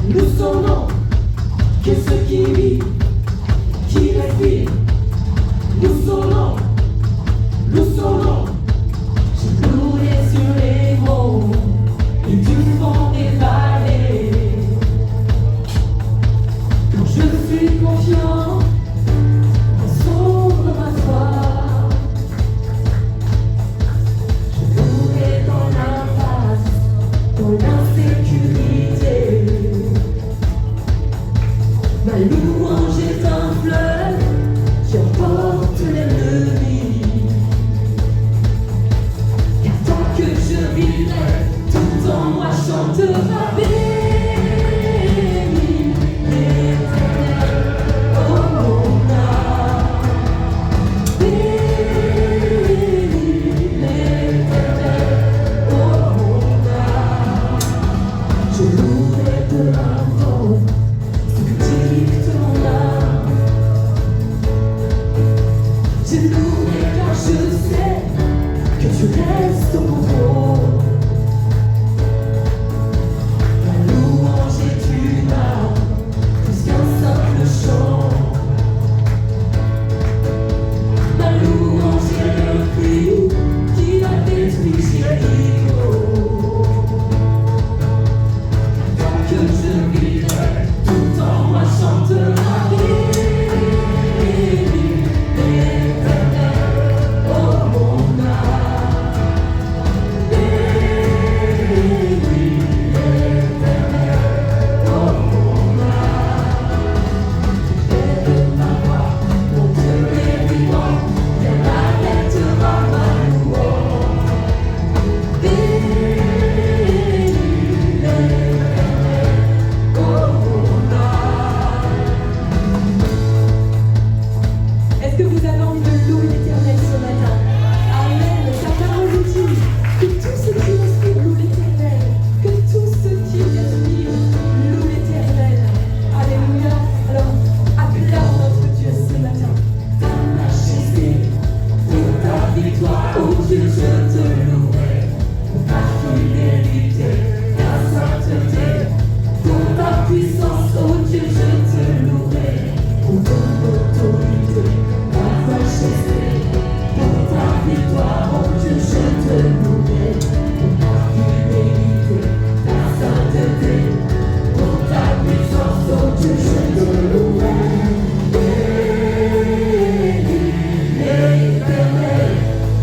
nous saurons que ceux qui vivent, qui respirent, nous saurons, je courais sur les monts et du fond des vallées. Quand je suis confiant, sombre ma foi, je courais dans l'impasse, dans l'insécurité. Ma louange est un fleuve qui emporte l'ennemi. Car tant que je vivrai, tout en moi chantera béni l'Éternel, oh mon âme. Béni l'Éternel, oh mon âme. Je louerai de l'infos ton âme. Je louerai car je sais que tu restes au contrôle. Ma louange est une arme, plus qu'un simple chant. Ma louange est le cri qui a détruit Jéricho. Tant que je vivrai, tout en moi chantera béni l'Éternel, oh mon âme. Béni l'Éternel, oh mon âme. Lève ma voix, mon Dieu est vivant, elle arrêtera ma louange. Béni l'Éternel, oh mon âme. Est-ce que vous avez envie de louer l'Éternel ce matin? Amen. Sa parole nous dit que tout ce qui respire loue l'Éternel. Que tout ce qui respire loue l'Éternel. Alléluia. Alors, acclame notre Dieu ce matin. Ta majesté, pour ta victoire, oh Dieu, je te louerai. Pour ta fidélité, ta sainteté, pour ta puissance, oh Dieu, je te louerai. Pour ton autorité, ta majesté, pour ta victoire, oh Dieu, je te louerai. Pour ta fidélité, ta sainteté, pour ta puissance, oh Dieu, je te louerai. Béni l'Éternel,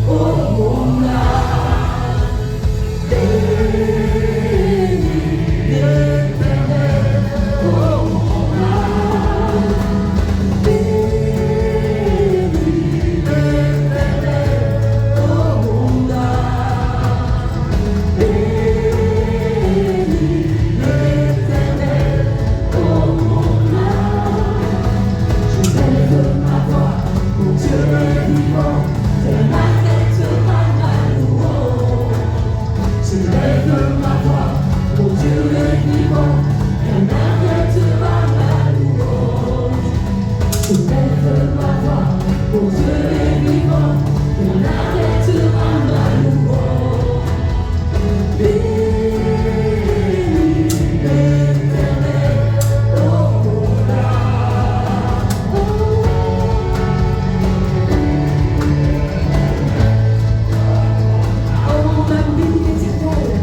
oh mon âme. Béni l'Éternel, oh mon âme. Béni l'Éternel, oh mon âme. Béni l'Éternel, oh mon âme. Je lève ma voix, mon Dieu est vivant, elle m'arrêtera ma louange. Je lève ma voix, mon Dieu est vivant, elle m'arrêtera ma louange. Je lève ma voix, mon Dieu est vivant, elle m'arrêtera ma louange. Béni l'Éternel, oh mon âme. Oh mon âme, bénis l'Éternel.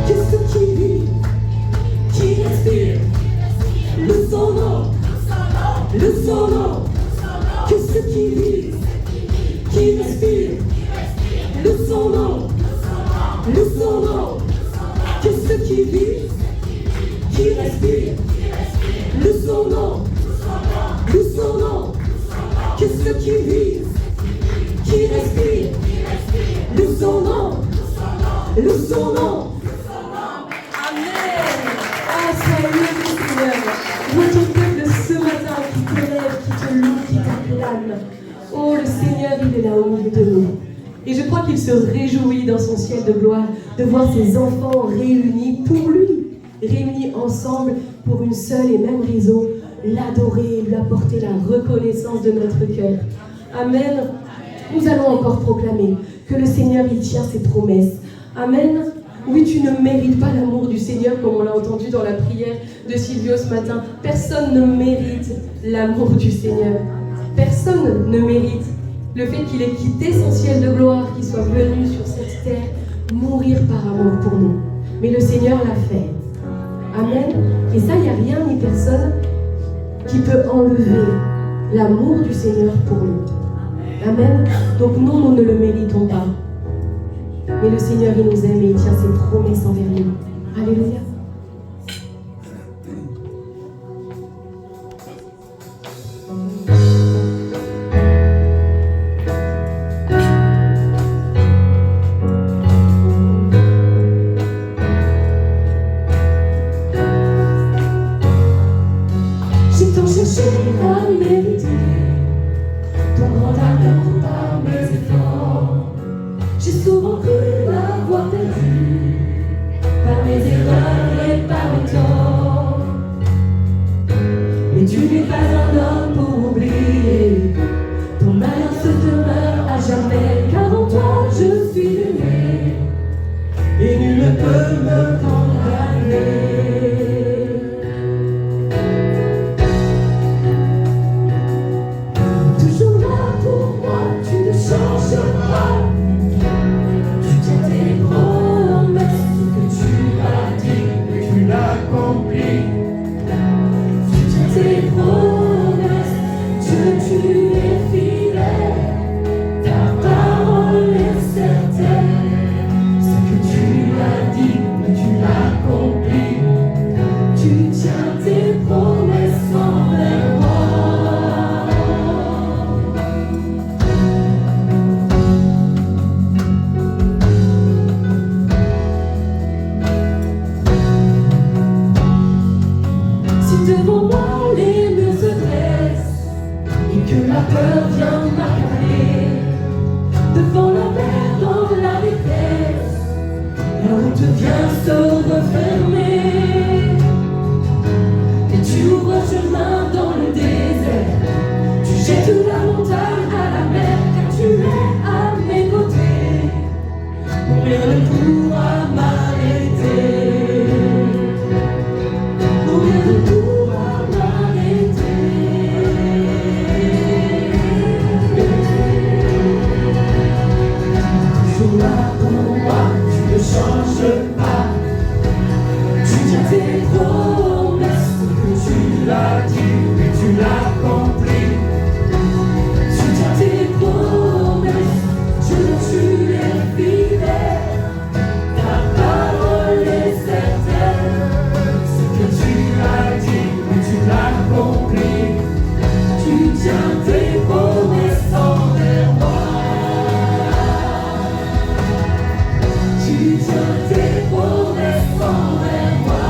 Que ceux qui vivent, qui respirent, louent son nom, louent son nom. Que ceux qui vivent, qui respirent, louent son nom, louent son nom. Que ceux qui vivent, qui respirent, louent son nom, louent son nom. Que ceux qui vivent, qui respirent, louent son nom, louent son nom. Amen. Ah, sois loué, Seigneur. Vois ton peuple ce matin qui t'élève, qui te loue, qui t'acclame. Oh, le Seigneur, il est là au milieu de nous. Et je crois qu'il se réjouit dans son ciel de gloire de voir ses enfants réunis pour lui, réunis ensemble pour une seule et même raison, l'adorer, lui apporter la reconnaissance de notre cœur. Amen. Nous allons encore proclamer que le Seigneur, il tient ses promesses. Amen. Oui, tu ne mérites pas l'amour du Seigneur, comme on l'a entendu dans la prière de Silvio ce matin. Personne ne mérite l'amour du Seigneur. Personne ne mérite le fait qu'il ait quitté son ciel de gloire, qu'il soit venu sur cette terre, mourir par amour pour nous. Mais le Seigneur l'a fait. Amen. Et ça, il n'y a rien ni personne qui peut enlever l'amour du Seigneur pour nous. Amen. Donc nous ne le méritons pas. Mais le Seigneur, il nous aime et il tient ses promesses envers nous. Alléluia. J'ai tant cherché à mériter ton grand amour par mes efforts. J'ai souvent cru l'avoir perdu par mes erreurs et par mes torts. Mais tu n'es pas un homme pour oublier. Ton alliance demeure à jamais, car en toi je suis aimé et nul ne peut me condamner. Toujours là pour moi, tu ne changes pas. Tu tiens tes promesses, ce que tu as dit, tu l'accomplis. Tu tiens tes promesses, Dieu, tu es fidèle. Ta parole est certaine. Ce que tu as dit, tu l'accomplis. Tu tiens tes promesses envers moi. Si devant moi les murs se dressent et que la peur vient m'accabler, devant la mer dans la détresse, la route vient se refermer. Et tu ouvres un chemin dans le désert, tu jettes la montagne à la mer, car tu es à mes côtés. Mon rien ne pourra m'arrêter. Mon rien ne pourra m'arrêter. Toujours là pour moi, tu ne changes pas. Tu tiens tes promesses, ce que tu l'as dit, et tu l'accomplis. Tu tiens tes promesses, tu es fidèle. Ta parole est certaine. Ce que tu as dit, et tu l'accomplis. Tu tiens tes promesses envers moi. Tu tiens tes promesses envers moi.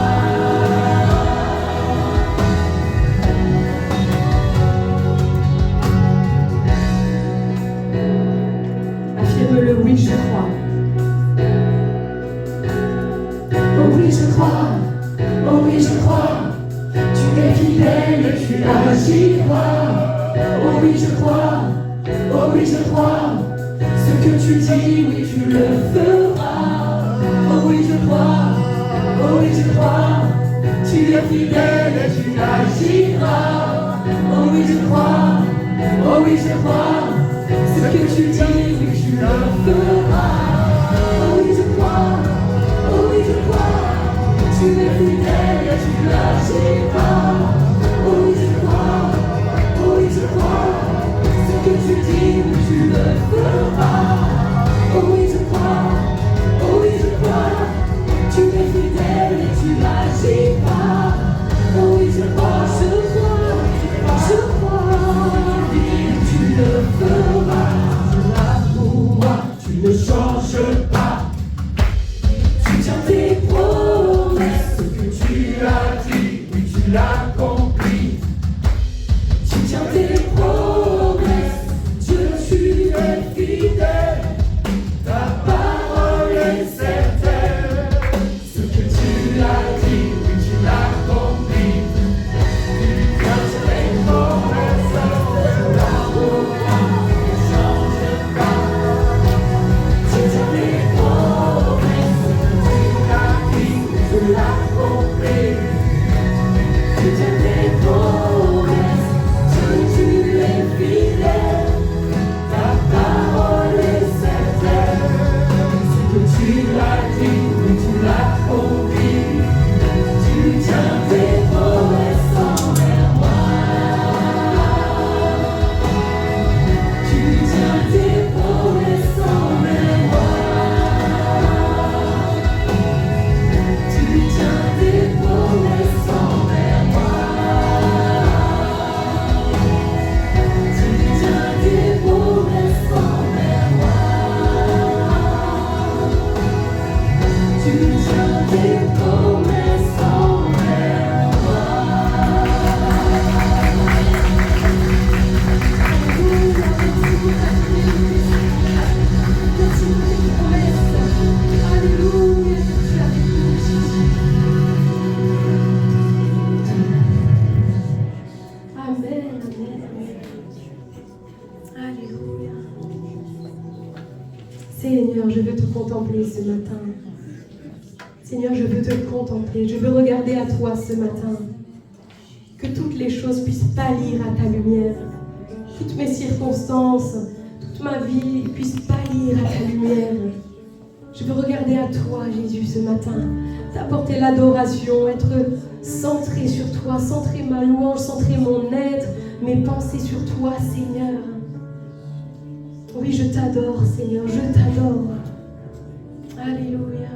Affirme-le, oui, je crois. Oh oui, je crois, oh oui, je crois. Tu es fidèle et tu agiras. Oh oui, je crois, oh oui, je crois. Ce que tu dis, oui, tu le feras. Oh oui, je crois, oh oui, je crois. Tu es fidèle et tu agiras. Oh oui, je crois, oh oui, je crois. Ce que tu dis, oui, tu le feras. Oh oui, je crois, oh oui, je crois. Tu es fidèle et tu l'agiras. Oh oui, je crois, oh oui, je crois. Ce que tu dis, oui, tu le feras. Oh oui, je crois, oh oui, je crois. Tu es fidèle et tu l'agiras. Oh oui, je crois, je crois, je crois. Tu le feras. Là pour moi, tu ne changes pas. Tu tiens tes promesses, ce que tu as dit, oui, tu l'accomplis. Tu tiens tes promesses, Dieu, tu es fidèle. Ta parole est certaine. Ce que tu as dit, oui, tu l'accomplis. Tu tiens tes promesses envers moi. je veux te contempler ce matin. Seigneur, je veux te contempler. Je veux regarder à toi ce matin. Que toutes les choses puissent pâlir à ta lumière. Toutes mes circonstances, toute ma vie puisse pâlir à ta lumière. Je veux regarder à toi, Jésus, ce matin. T'apporter l'adoration, être centré sur toi, centrer ma louange, centrer mon être, mes pensées sur toi, Seigneur. Oui, je t'adore, Seigneur, je t'adore. Alléluia.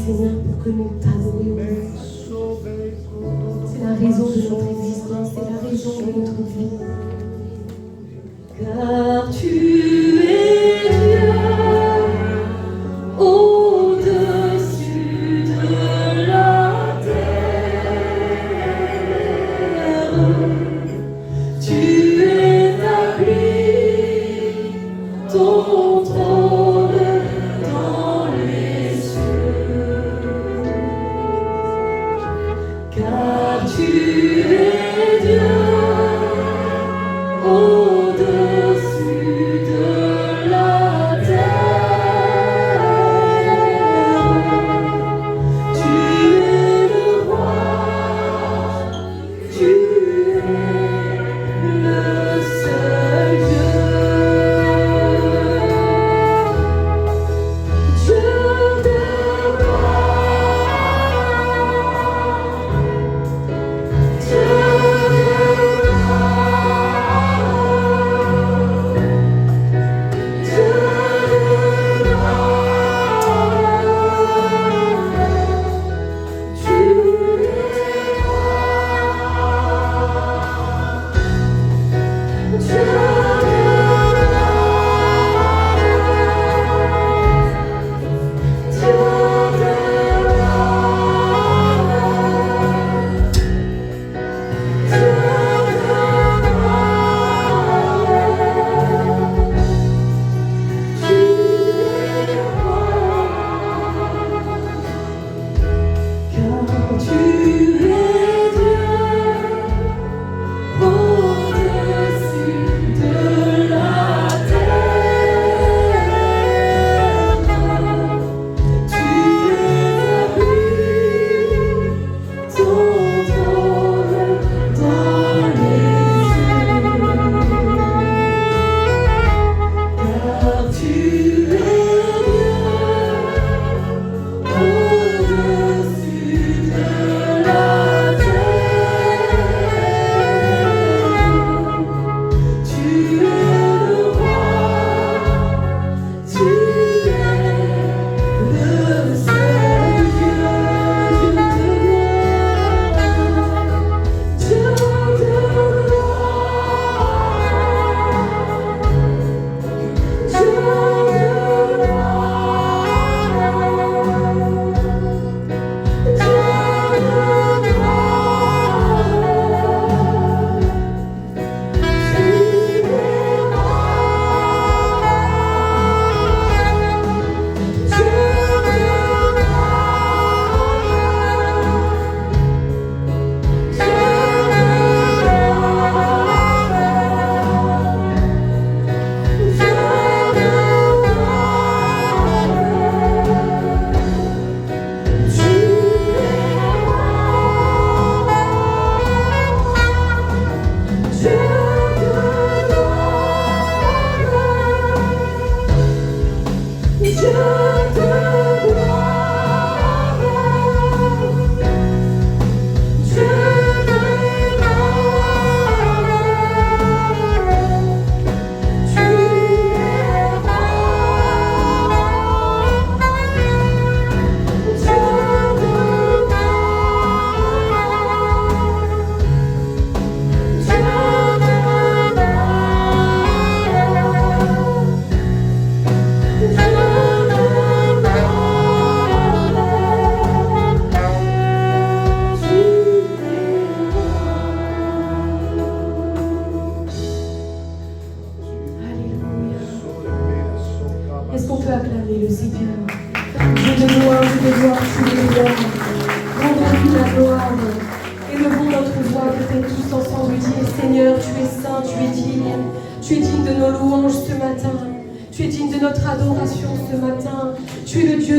Seigneur, pour que nous t'adorions. C'est la raison de notre existence, c'est la raison de notre vie. Car tu es Dieu au-dessus de la terre. Tu établis ton trône dans les cieux. Car tu es Dieu au-dessus de la terre. Tu es le roi, tu es le seul Dieu. Dieu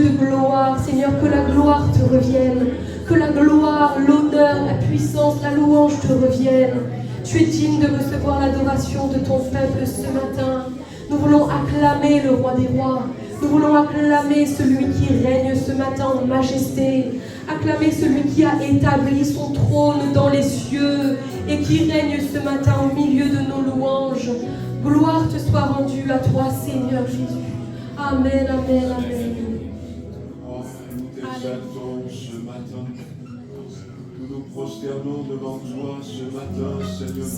de gloire, Dieu de ton peuple ce matin. Nous voulons acclamer le roi des rois. Nous voulons acclamer celui qui règne ce matin en majesté. Acclamer celui qui a établi son trône dans les cieux et qui règne ce matin au milieu de nos louanges. Gloire te soit rendue à toi, Seigneur Jésus. Amen, amen, amen. Alléluia. matin. Nous nous prosternons devant toi ce matin, Seigneur.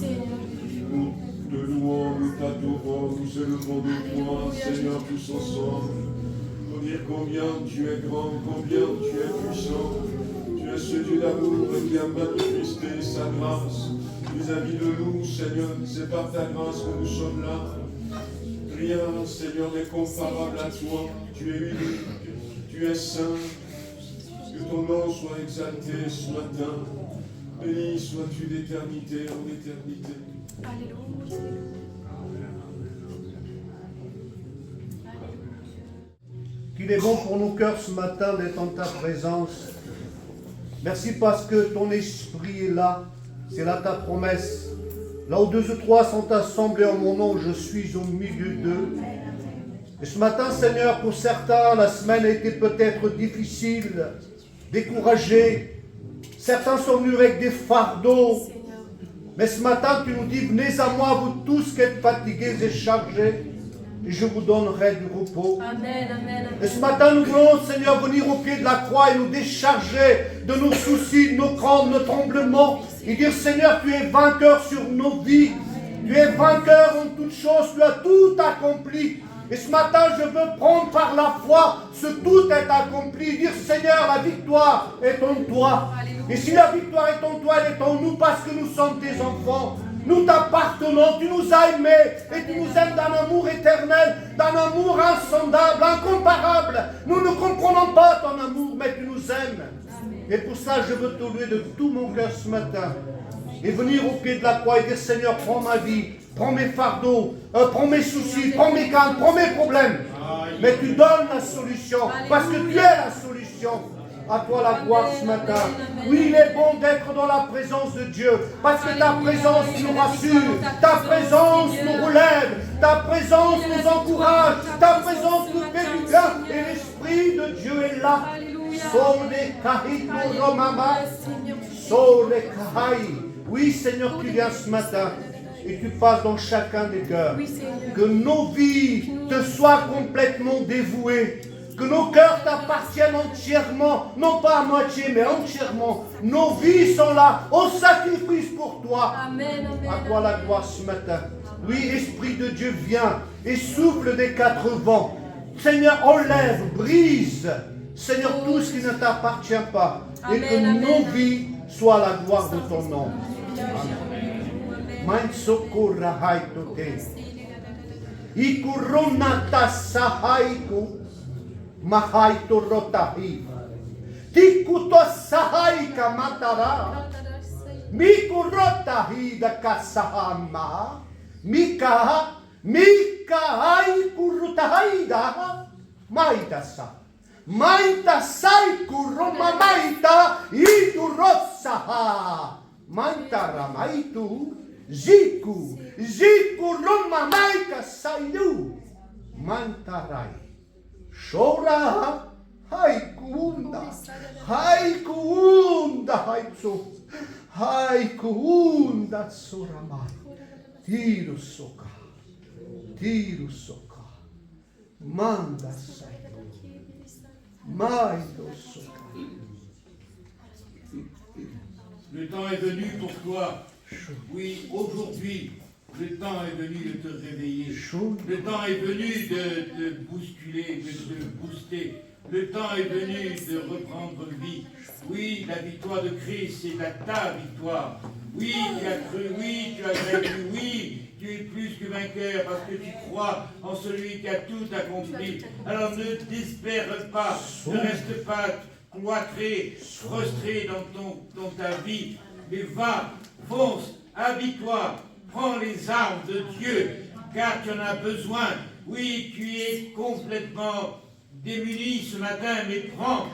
Nous te louons, nous t'adorons, nous élevons de toi, Seigneur, tous ensemble. Pour dire combien tu es grand, combien tu es puissant. Tu es ce Dieu d'amour qui a manifesté sa grâce vis-à-vis de nous, Seigneur. C'est par ta grâce que nous sommes là. Rien, Seigneur, n'est comparable à toi. Tu es unique, tu es saint. Que ton nom soit exalté ce matin. Béni sois-tu d'éternité en éternité. Alléluia. Qu'il est bon pour nos cœurs ce matin d'être en ta présence. Merci parce que ton esprit est là. C'est là ta promesse. Là où 2 ou 3 sont assemblés en mon nom, je suis au milieu d'eux. Et ce matin, Seigneur, pour certains, la semaine a été peut-être difficile, découragée. Certains sont venus avec des fardeaux. Mais ce matin, tu nous dis, venez à moi, vous tous qui êtes fatigués et chargés, et je vous donnerai du repos. Amen, amen, amen. Et ce matin, nous voulons, Seigneur, venir au pied de la croix et nous décharger de nos soucis, de nos crampes, de nos tremblements. Et dire, Seigneur, tu es vainqueur sur nos vies. Tu es vainqueur en toutes choses. Tu as tout accompli. Et ce matin, je veux prendre par la foi ce tout est accompli. Dire, Seigneur, la victoire est en toi. Et si la victoire est en toi, elle est en nous parce que nous sommes tes enfants. Nous t'appartenons, tu nous as aimés et tu nous aimes d'un amour éternel, d'un amour insondable, incomparable. Nous ne comprenons pas ton amour, mais tu nous aimes. Et pour ça, je veux te louer de tout mon cœur ce matin et venir au pied de la croix et dire, Seigneur, prends ma vie, prends mes fardeaux, prends mes soucis, prends mes craintes, prends mes problèmes. Mais tu donnes la solution parce que tu es la solution. À toi la gloire ce matin. Oui, il est bon d'être dans la présence de Dieu. Parce que ta présence nous rassure. Ta présence nous relève. Ta présence nous encourage. Ta présence nous fait du bien. Et l'Esprit de Dieu est là. Oui, Seigneur, tu viens ce matin. Et tu passes dans chacun des cœurs. Que nos vies te soient complètement dévouées. Que nos cœurs t'appartiennent entièrement, non pas à moitié, mais entièrement. Nos vies sont là, au sacrifice pour toi. Amen, amen, à toi la gloire ce matin. Oui, Esprit de Dieu, viens et souffle des 4 vents. Seigneur, enlève, brise, Seigneur, tout ce qui ne t'appartient pas. Et que nos vies soient la gloire de ton nom. Amen. Mahaito rotahi. Tikuto sahaika matara. Miku rotahi da kasahama. Mika hai kurutahai da. Maita sa. Maita sai kuroma maita. Itu rotsaha. Maita ramaitu. Ziku. Ziku roma maika saidu. Mantarai. Shora, haikunda, haitsu, haikunda soramai, tiro soka, manda sai, maido soka. Le temps est venu pour toi. Oui, aujourd'hui. Le temps est venu de te réveiller. Le temps est venu de te bousculer, de te booster. Le temps est venu de reprendre vie. Oui, la victoire de Christ, c'est ta victoire. Oui, tu as cru, oui, tu as vaincu, oui, tu es plus que vainqueur parce que tu crois en celui qui a tout accompli. Alors ne désespère pas, ne reste pas cloîtré, frustré dans ta vie, mais va, fonce, habille-toi. Prends les armes de Dieu, car tu en as besoin. Oui, tu es complètement démuni ce matin, mais prends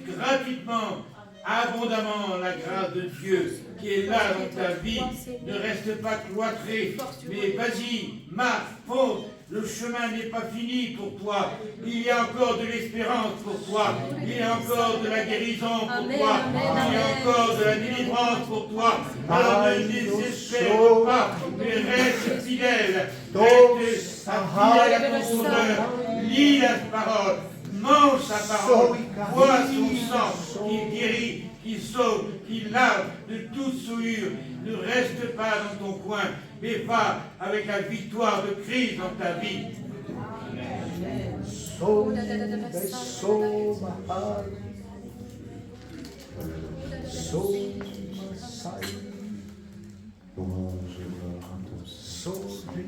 gratuitement, abondamment la grâce de Dieu qui est là dans ta vie. Ne reste pas cloîtré, mais vas-y, marche, fonce. Le chemin n'est pas fini pour toi. Il y a encore de l'espérance pour toi. Il y a encore de la guérison pour toi. Il y a encore de la délivrance pour toi. Alors ne désespère pas, mais reste fidèle. Reste fidèle à ton sauveur. lis la parole, mange sa parole, bois son sang qui guérit, qui sauve, qui lave de toute souillure. Ne reste pas dans ton coin, mais va avec la victoire de Christ dans ta vie. Louange et gloire à ton Seigneur.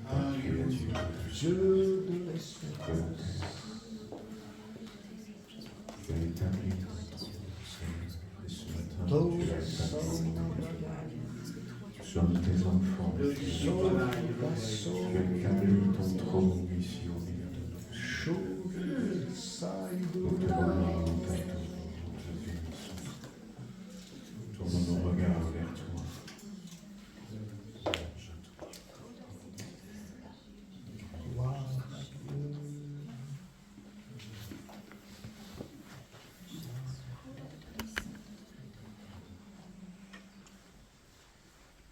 Alléluia. Dieu de l'espérance. Tu as établi ton Seigneur. Et ce matin, tu as établi sur tes enfants. Tu as établi ton trône ici au milieu de nous. Nous te rendons, nous t'adorons, nous te bénissons. Tournons nos regards vers toi.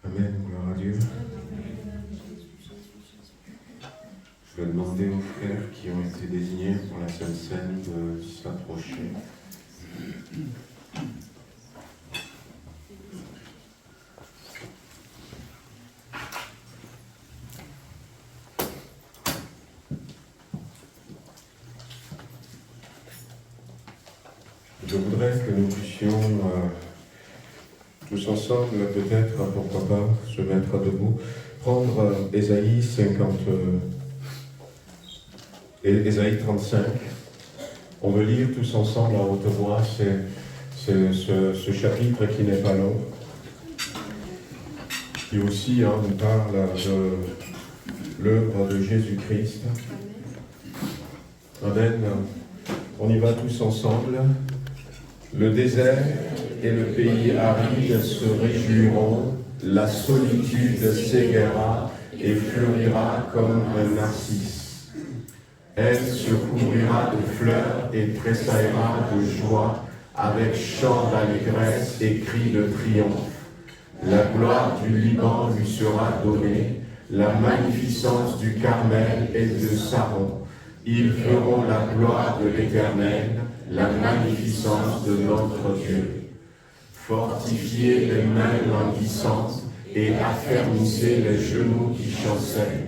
Amen, gloire à Dieu. Je vais demander aux frères qui ont été désignés pour la Sainte Seine de s'approcher. Je voudrais que nous puissions tous ensemble, peut-être, pourquoi pas, se mettre debout, prendre Ésaïe 35. On veut lire tous ensemble à haute voix ce chapitre qui n'est pas long, qui aussi nous parle de l'œuvre de Jésus-Christ. Amen. On y va tous ensemble. Le désert et le pays aride se réjouiront, la solitude s'égaira et fleurira comme un narcisse. Elle se couvrira de fleurs et tressaillera de joie avec chant d'allégresse et cris de triomphe. La gloire du Liban lui sera donnée, la magnificence du Carmel et de Saron. Ils verront la gloire de l'Éternel, la magnificence de notre Dieu. Fortifiez les mains languissantes et affermissez les genoux qui chancellent.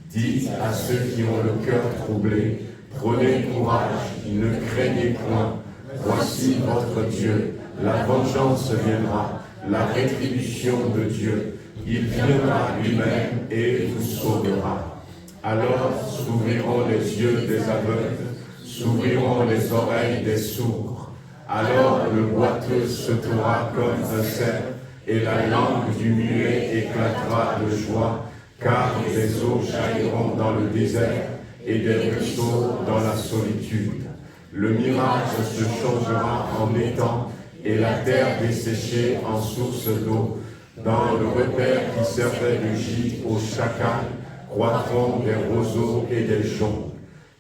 Dites à ceux qui ont le cœur troublé, prenez courage, ne craignez point. Voici votre Dieu, la vengeance viendra, la rétribution de Dieu. Il viendra lui-même et vous sauvera. Alors s'ouvriront les yeux des aveugles, s'ouvriront les oreilles des sourds. Alors le boiteux se trouvera comme un cerf, et la langue du muet éclatera de joie, car des eaux jailliront dans le désert, et des ruisseaux dans la solitude. Le mirage se changera en étang, et la terre desséchée en source d'eau. Dans le repère qui servait de gîte aux chacals, croîtront des roseaux et des joncs.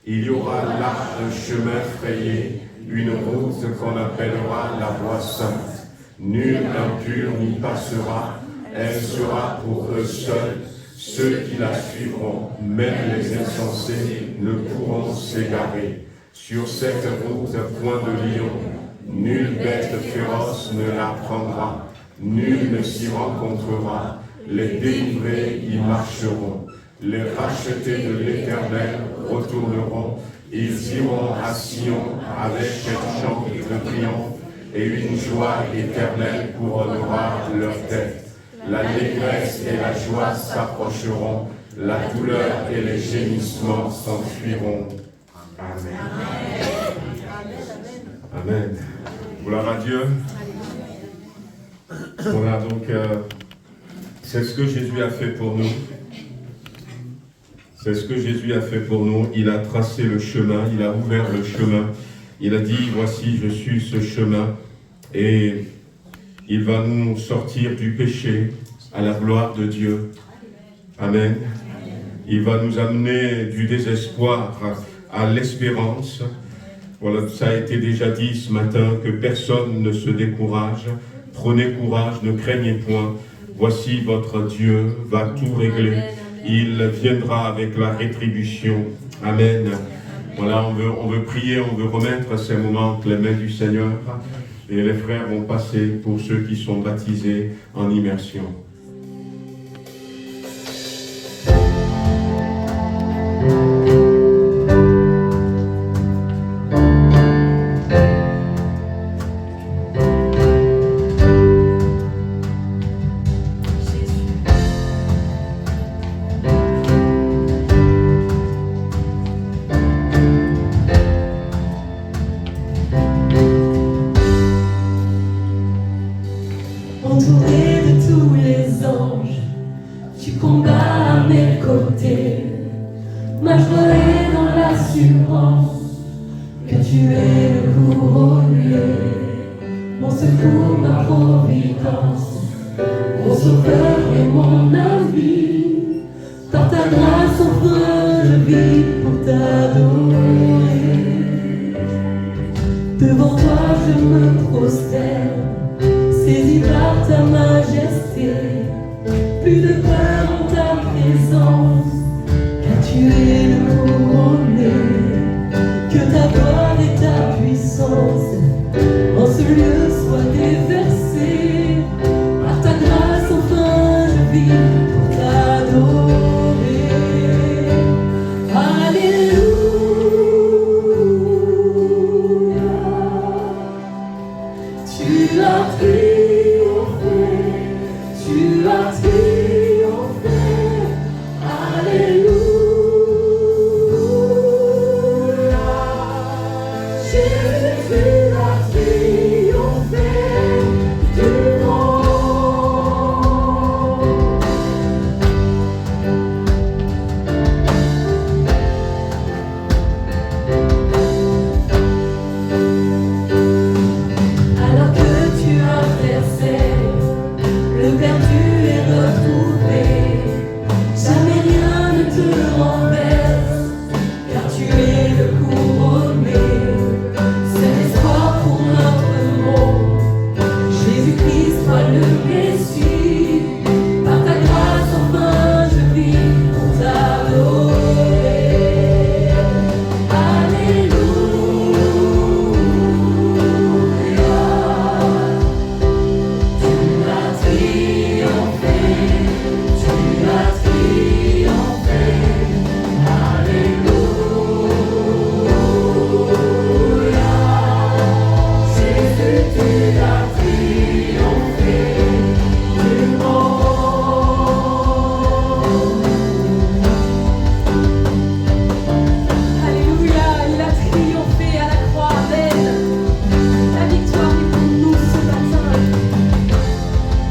Il y aura là un chemin frayé, une route qu'on appellera la voie sainte. Nul impur n'y passera, elle sera pour eux seuls. Ceux qui la suivront, même les insensés, ne pourront s'égarer. Sur cette route, point de lion, nulle bête féroce ne la prendra, nul ne s'y rencontrera. Les délivrés y marcheront. Les rachetés de l'Éternel retourneront, ils iront à Sion avec un chant de triomphe, et une joie éternelle couronnera leur tête. L'allégresse et la joie s'approcheront, la douleur et les gémissements s'enfuiront. Amen. Amen. Gloire à Dieu. Voilà, donc, c'est ce que Jésus a fait pour nous. C'est ce que Jésus a fait pour nous. Il a tracé le chemin, il a ouvert le chemin. Il a dit, voici, je suis ce chemin. Et il va nous sortir du péché à la gloire de Dieu. Amen. Il va nous amener du désespoir à l'espérance. Voilà, ça a été déjà dit ce matin, que personne ne se décourage. Prenez courage, ne craignez point. Voici votre Dieu va tout régler. Il viendra avec la rétribution. Amen. Voilà, on veut prier, on veut remettre ces moments entre les mains du Seigneur. Et les frères vont passer pour ceux qui sont baptisés en immersion. Entouré de tous les anges, tu combats à mes côtés. Ma joie est dans l'assurance que tu es le couronné, mon secours, ma providence, mon sauveur et mon ami. Par ta grâce enfin je vis pour t'adorer. Devant toi je me prosterne, saisi par ta majesté, plus de peur en ta présence, car tu es le couronné. Que ta gloire et ta puissance en ce lieu soient déversées. Par ta grâce enfin je vis pour t'adorer. Alléluia. Tu as triomphé, tu as triomphé, alléluia. Jésus, tu as triomphé du monde. Alors que tu as versé, le perdu est retrouvé. Jamais rien ne te renverse, car tu es le couronné. C'est l'espoir pour notre monde. Jésus-Christ, toi le Messie. Par ta grâce enfin je vis pour t'adorer. Alléluia. Tu as triomphé, tu as triomphé, alléluia. Jésus, tu as triomphé du monde. Alléluia, il a triomphé à la croix, amen. La victoire est pour nous ce matin.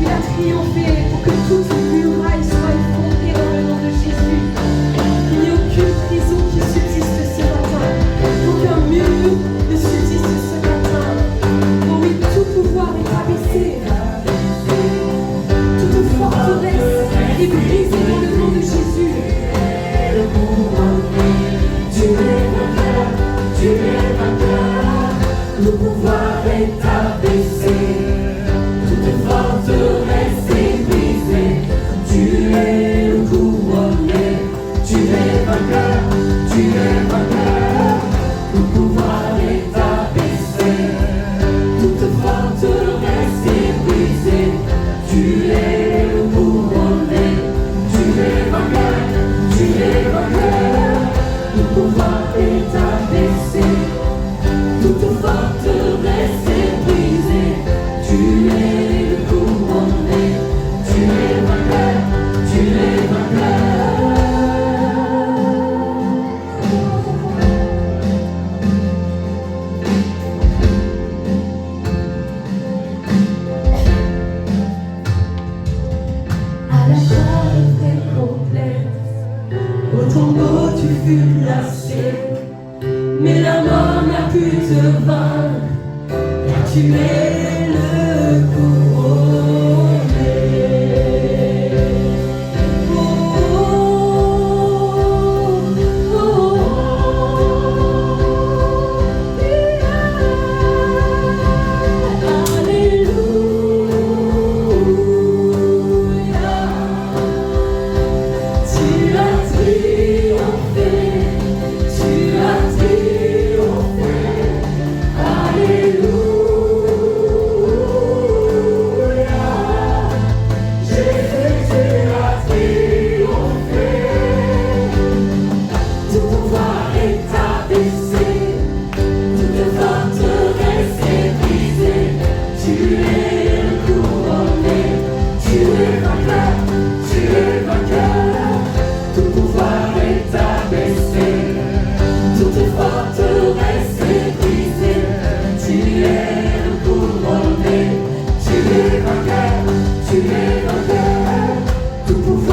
Il a triomphé pour que toute muraille soit effondrée dans le nom de Jésus. Il n'y a aucune prison qui subsiste ce matin, aucun mur ne subsiste ce matin. Oh oui, tout pouvoir est abaissé, toute forteresse est brisée dans le nom de Jésus. Le couronné, tu es vainqueur, tu es vainqueur. Le pouvoir est abaissé, toute forteresse est brisée. Tu es le couronné, tu es vainqueur, tu es vainqueur. Le pouvoir est abaissé, toute forteresse est brisée. Tu es le couronné, tu es vainqueur, tu es vainqueur. Le pouvoir est abaissé, toute forteresse est brisée. Tu es le couronné, tu es vainqueur, tu es vainqueur. À la croix très complète, au tombeau tu fus placé, mais la mort n'a pu te vaincre, car tu es le couronné. Alléluia.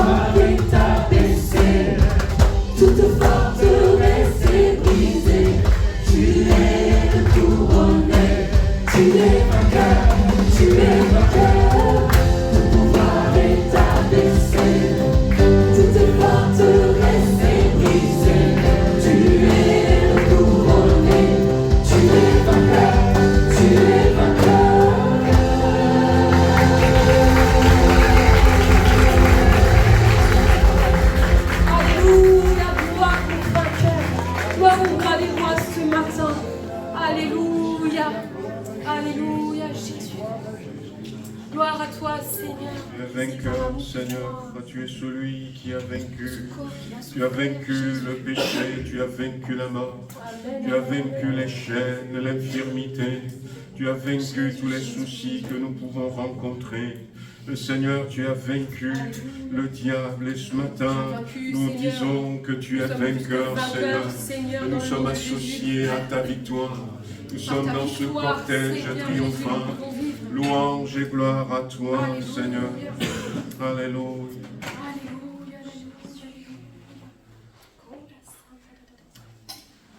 pouvoir est abaissé, toute forteresse est brisée. Tu es le couronné, tu es vainqueur, tu es vainqueur. Tout pouvoir est abaissé, toute forteresse est brisée. Tu es le couronné, tu es vainqueur, tu es vainqueur. Alléluia, gloire au vainqueur. Gloire au bras des rois ce matin. Alléluia. Alléluia, Jésus. Gloire à toi, Seigneur. Tu es vainqueur, Seigneur, tu es celui qui a vaincu. Tu as vaincu le péché, tu as vaincu la mort. Tu as vaincu les chaînes, l'infirmité. Tu as vaincu tous les soucis que nous pouvons rencontrer. Seigneur, tu as vaincu le diable et ce matin, nous disons que tu es vainqueur, Seigneur. Nous sommes associés à ta victoire. Nous sommes dans ce cortège triomphant. Louange et gloire à toi, Seigneur. Alléluia.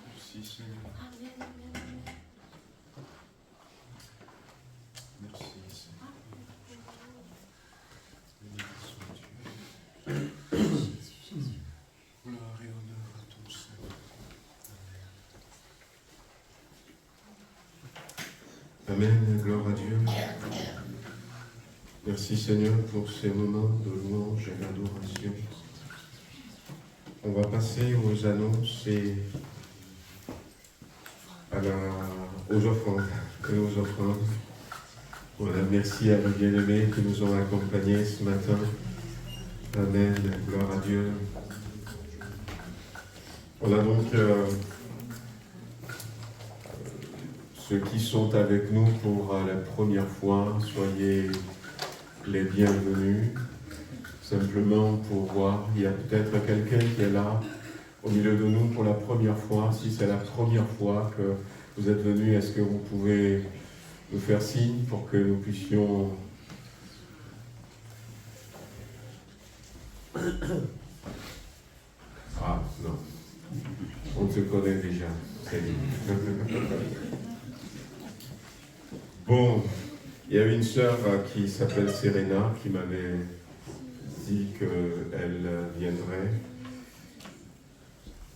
Merci, Seigneur. Merci, Seigneur. Béni sois-tu. Gloire et honneur à ton Seigneur. Amen, gloire à Dieu. Merci Seigneur pour ces moments de louange et d'adoration. On va passer aux annonces et aux offrandes. Voilà, merci à nos bien-aimés qui nous ont accompagnés ce matin. Amen, gloire à Dieu. Voilà donc ceux qui sont avec nous pour la première fois, soyez les bienvenus. Simplement pour voir, il y a peut-être quelqu'un qui est là au milieu de nous pour la première fois. Si c'est la première fois que vous êtes venu, est-ce que vous pouvez nous faire signe pour que nous puissions... Ah, non. On se connaît déjà. Très bien. Bon, il y a une sœur qui s'appelle Serena qui m'avait dit qu'elle viendrait.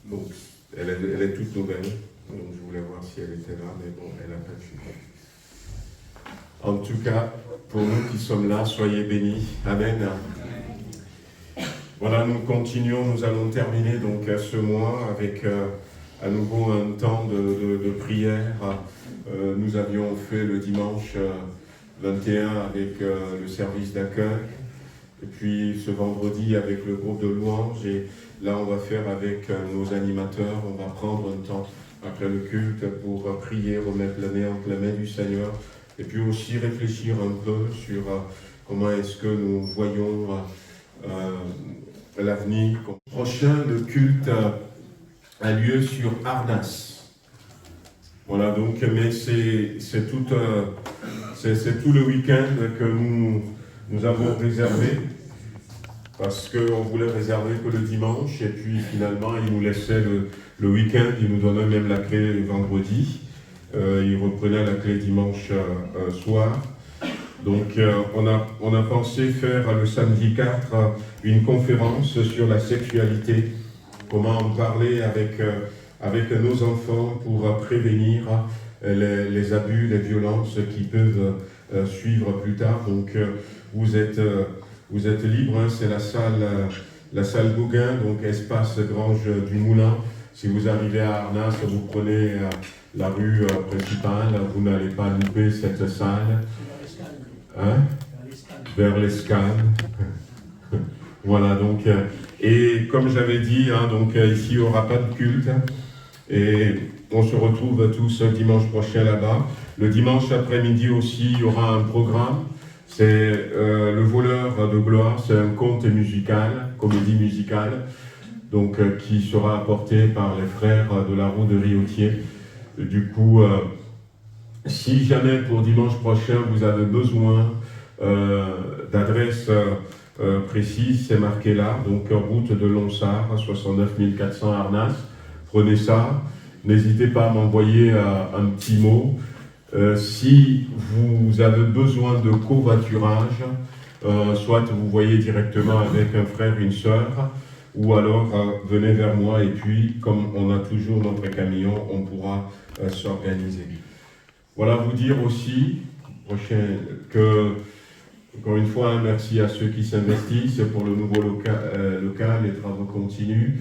Donc, elle est toute nouvelle. Donc, je voulais voir si elle était là, mais bon, elle n'a pas pu. En tout cas, pour nous qui sommes là, soyez bénis. Amen. Voilà, nous continuons, nous allons terminer donc ce mois avec à nouveau un temps de prière. Nous avions fait le dimanche 21 avec le service d'accueil, et puis ce vendredi avec le groupe de louanges, et là on va faire avec nos animateurs, on va prendre un temps après le culte pour prier, remettre l'année entre la main du Seigneur, et puis aussi réfléchir un peu sur comment est-ce que nous voyons l'avenir. Prochain, le culte a lieu sur Arnas. Voilà, donc, mais c'est tout le week-end que nous avons réservé, parce qu'on voulait réserver que le dimanche, et puis finalement, il nous laissait le week-end, il nous donnait même la clé vendredi, il reprenait la clé dimanche soir. Donc, on a pensé faire le samedi 4 une conférence sur la sexualité, comment en parler avec nos enfants pour prévenir les abus, les violences qui peuvent suivre plus tard. Donc, vous êtes libre, hein, c'est la salle Gauguin, donc espace Grange du Moulin. Si vous arrivez à Arnas, vous prenez la rue principale, vous n'allez pas louper cette salle. Hein? Vers l'Escale. Voilà, donc, et comme j'avais dit, hein, donc ici il n'y aura pas de culte, et on se retrouve tous dimanche prochain là-bas. Le dimanche après-midi aussi, il y aura un programme, c'est Le Voleur de Gloire, c'est un conte musical, comédie musicale, donc qui sera apporté par les frères de la roue de Riotier. Du coup, si jamais pour dimanche prochain vous avez besoin d'adresse précise, c'est marqué là, donc route de Lonsard, 69 400 Arnas. Prenez ça, n'hésitez pas à m'envoyer un petit mot. Si vous avez besoin de covoiturage, soit vous voyez directement avec un frère, une sœur, ou alors venez vers moi et puis, comme on a toujours notre camion, on pourra s'organiser. Voilà, vous dire aussi que, encore une fois, merci à ceux qui s'investissent pour le nouveau local, les travaux continuent.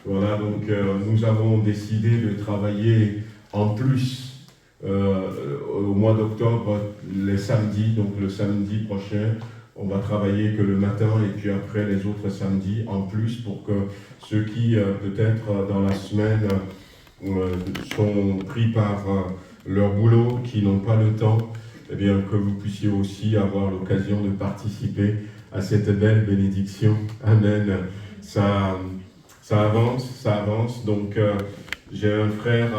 Voilà, donc nous avons décidé de travailler en plus au mois d'octobre, les samedis, donc le samedi prochain, on va travailler que le matin et puis après les autres samedis en plus pour que ceux qui peut-être dans la semaine sont pris par leur boulot, qui n'ont pas le temps, eh bien que vous puissiez aussi avoir l'occasion de participer à cette belle bénédiction. Amen. Ça avance. Donc j'ai un frère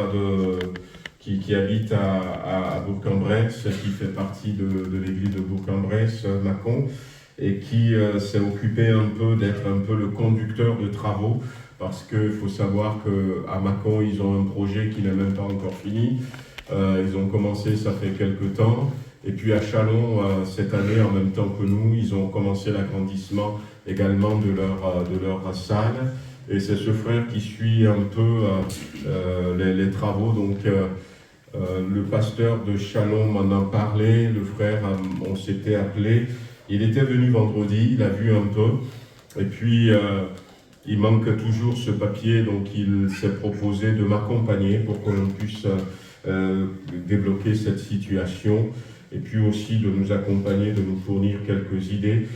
qui habite à Bourg-en-Bresse, qui fait partie de l'église de Bourg-en-Bresse, Mâcon, et qui s'est occupé un peu d'être un peu le conducteur de travaux, parce qu'il faut savoir qu'à Mâcon, ils ont un projet qui n'est même pas encore fini. Ils ont commencé, ça fait quelques temps, et puis à Châlons, cette année, en même temps que nous, ils ont commencé l'agrandissement également de leur salle. Et c'est ce frère qui suit un peu les travaux, donc le pasteur de Châlons m'en a parlé, le frère, on s'était appelé, il était venu vendredi, il a vu un peu, et puis il manque toujours ce papier, donc il s'est proposé de m'accompagner pour que l'on puisse débloquer cette situation, et puis aussi de nous accompagner, de nous fournir quelques idées